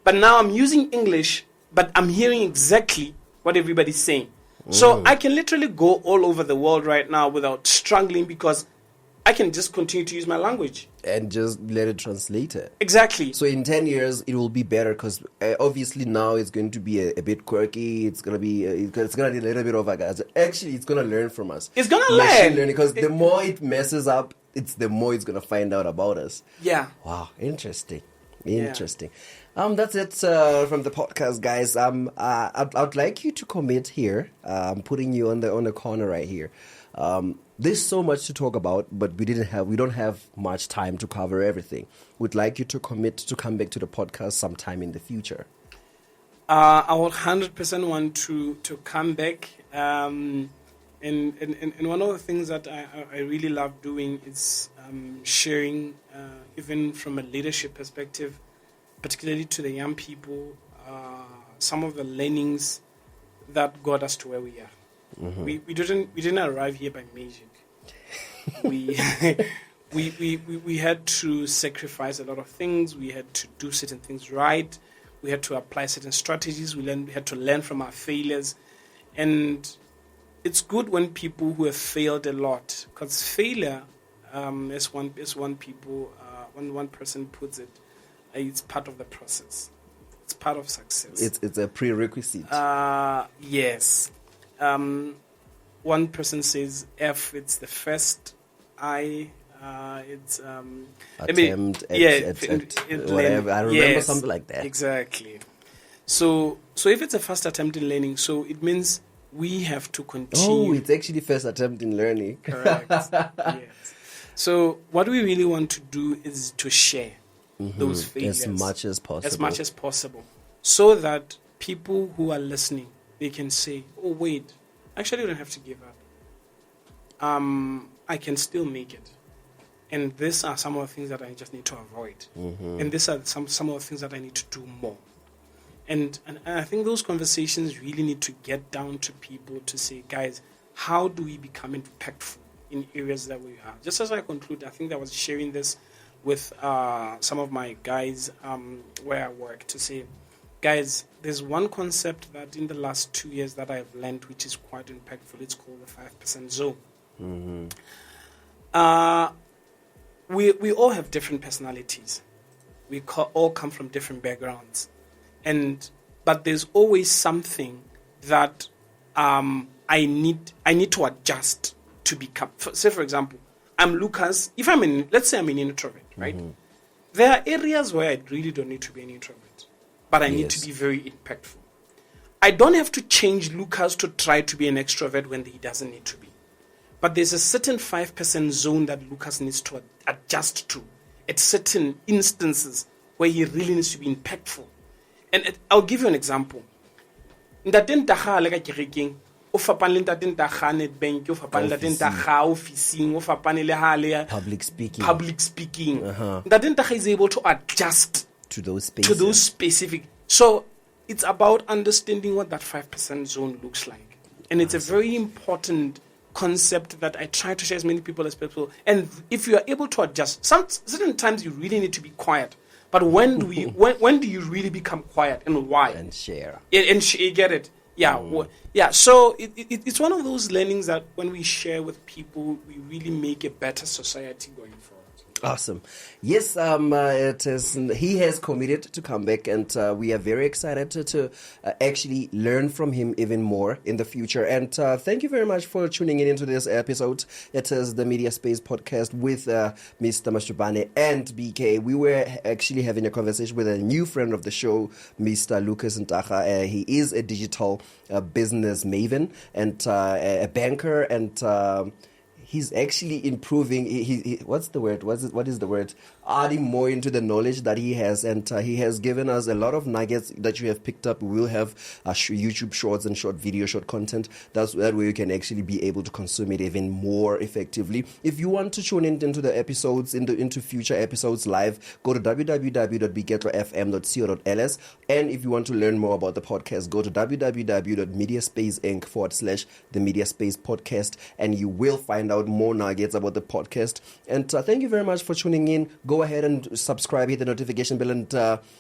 but now I'm using English, but I'm hearing exactly what everybody's saying. So I can literally go all over the world right now without struggling, because I can just continue to use my language. And just let it translate it. Exactly. So in 10 years, it will be better, because obviously now it's going to be a bit quirky. It's going to be a little bit of actually, it's going to learn from us. It's going to learn. Because the more it messes up, the more it's going to find out about us. Yeah. Wow. Interesting. That's it from the podcast, guys. I'd like you to commit here. I'm putting you on the corner right here. There's so much to talk about, but we don't have much time to cover everything. We'd like you to commit to come back to the podcast sometime in the future. I would 100% want to come back. And one of the things that I really love doing is sharing, even from a leadership perspective, particularly to the young people, some of the learnings that got us to where we are. We didn't arrive here by magic. We had to sacrifice a lot of things. We had to do certain things right. We had to apply certain strategies. We had to learn from our failures, and it's good when people who have failed a lot, because failure, as one person puts it, it's part of the process. It's part of success. It's a prerequisite. Yes. one person says F, it's the first. I, it's attempt whatever. I remember something like that. Exactly. So if it's a first attempt in learning, so it means we have to continue. Oh, it's actually first attempt in learning. Correct. Yes. So what we really want to do is to share those failures as much as possible, so that people who are listening, they can say, "Oh, wait, actually, I don't have to give up. I can still make it." And these are some of the things that I just need to avoid. And these are some of the things that I need to do more. And I think those conversations really need to get down to people to say, guys, how do we become impactful in areas that we are? Just as I conclude, I think I was sharing this with some of my guys where I work to say, guys, there's one concept that in the last 2 years that I've learned, which is quite impactful. It's called the 5% zone. We all have different personalities. We all come from different backgrounds. But there's always something that I need to adjust to become. Say, for example, I'm Lukas. Let's say I'm an introvert, right? There are areas where I really don't need to be an introvert, but I need to be very impactful. I don't have to change Lukas to try to be an extrovert when he doesn't need to be. But there's a certain 5% zone that Lukas needs to adjust to at certain instances where he really needs to be impactful. And I'll give you an example. Ntate Ntakha le ka kerekeng o fapane le Ntate Ntakha Nedbank o fapane le Ntate Ntakha officing o fapane le ha le public speaking. Ntate Ntakha is able to adjust to those specific. So it's about understanding what that 5% zone looks like. And it's a very important concept that I try to share as many people as possible. And if you are able to adjust, certain times you really need to be quiet. But when do you really become quiet and why? And share. You get it? Yeah. So it's one of those learnings that when we share with people, we really make a better society going forward. Awesome. Yes, it is. He has committed to come back, and we are very excited to actually learn from him even more in the future. And thank you very much for tuning in into this episode. It is the MediaSpace Podcast with Mr. Mashubane and BK. We were actually having a conversation with a new friend of the show, Mr. Lukas Ntakha. He is a digital business maven and a banker, and he's actually improving. What's the word? What is the word? Adding more into the knowledge that he has, and he has given us a lot of nuggets that you have picked up. We will have YouTube shorts and short content. That way you can actually be able to consume it even more effectively. If you want to tune into the episodes, into future episodes live, go to www.bigetoFM.co.ls. And if you want to learn more about the podcast, go to www.mediaspaceinc.com/the MediaSpace Podcast, and you will find out more nuggets about the podcast. And thank you very much for tuning in. Go ahead and subscribe, hit the notification bell, and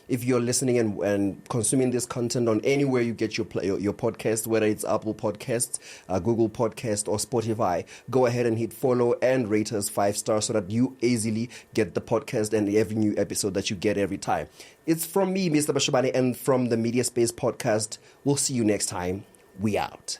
if you're listening and consuming this content on anywhere you get your podcast, whether it's Apple Podcasts, Google Podcast, or Spotify, go ahead and hit follow and rate us 5 stars so that you easily get the podcast and every new episode that you get every time. It's from me, Mr. Bashubane, and from the MediaSpace Podcast. We'll see you next time. We out.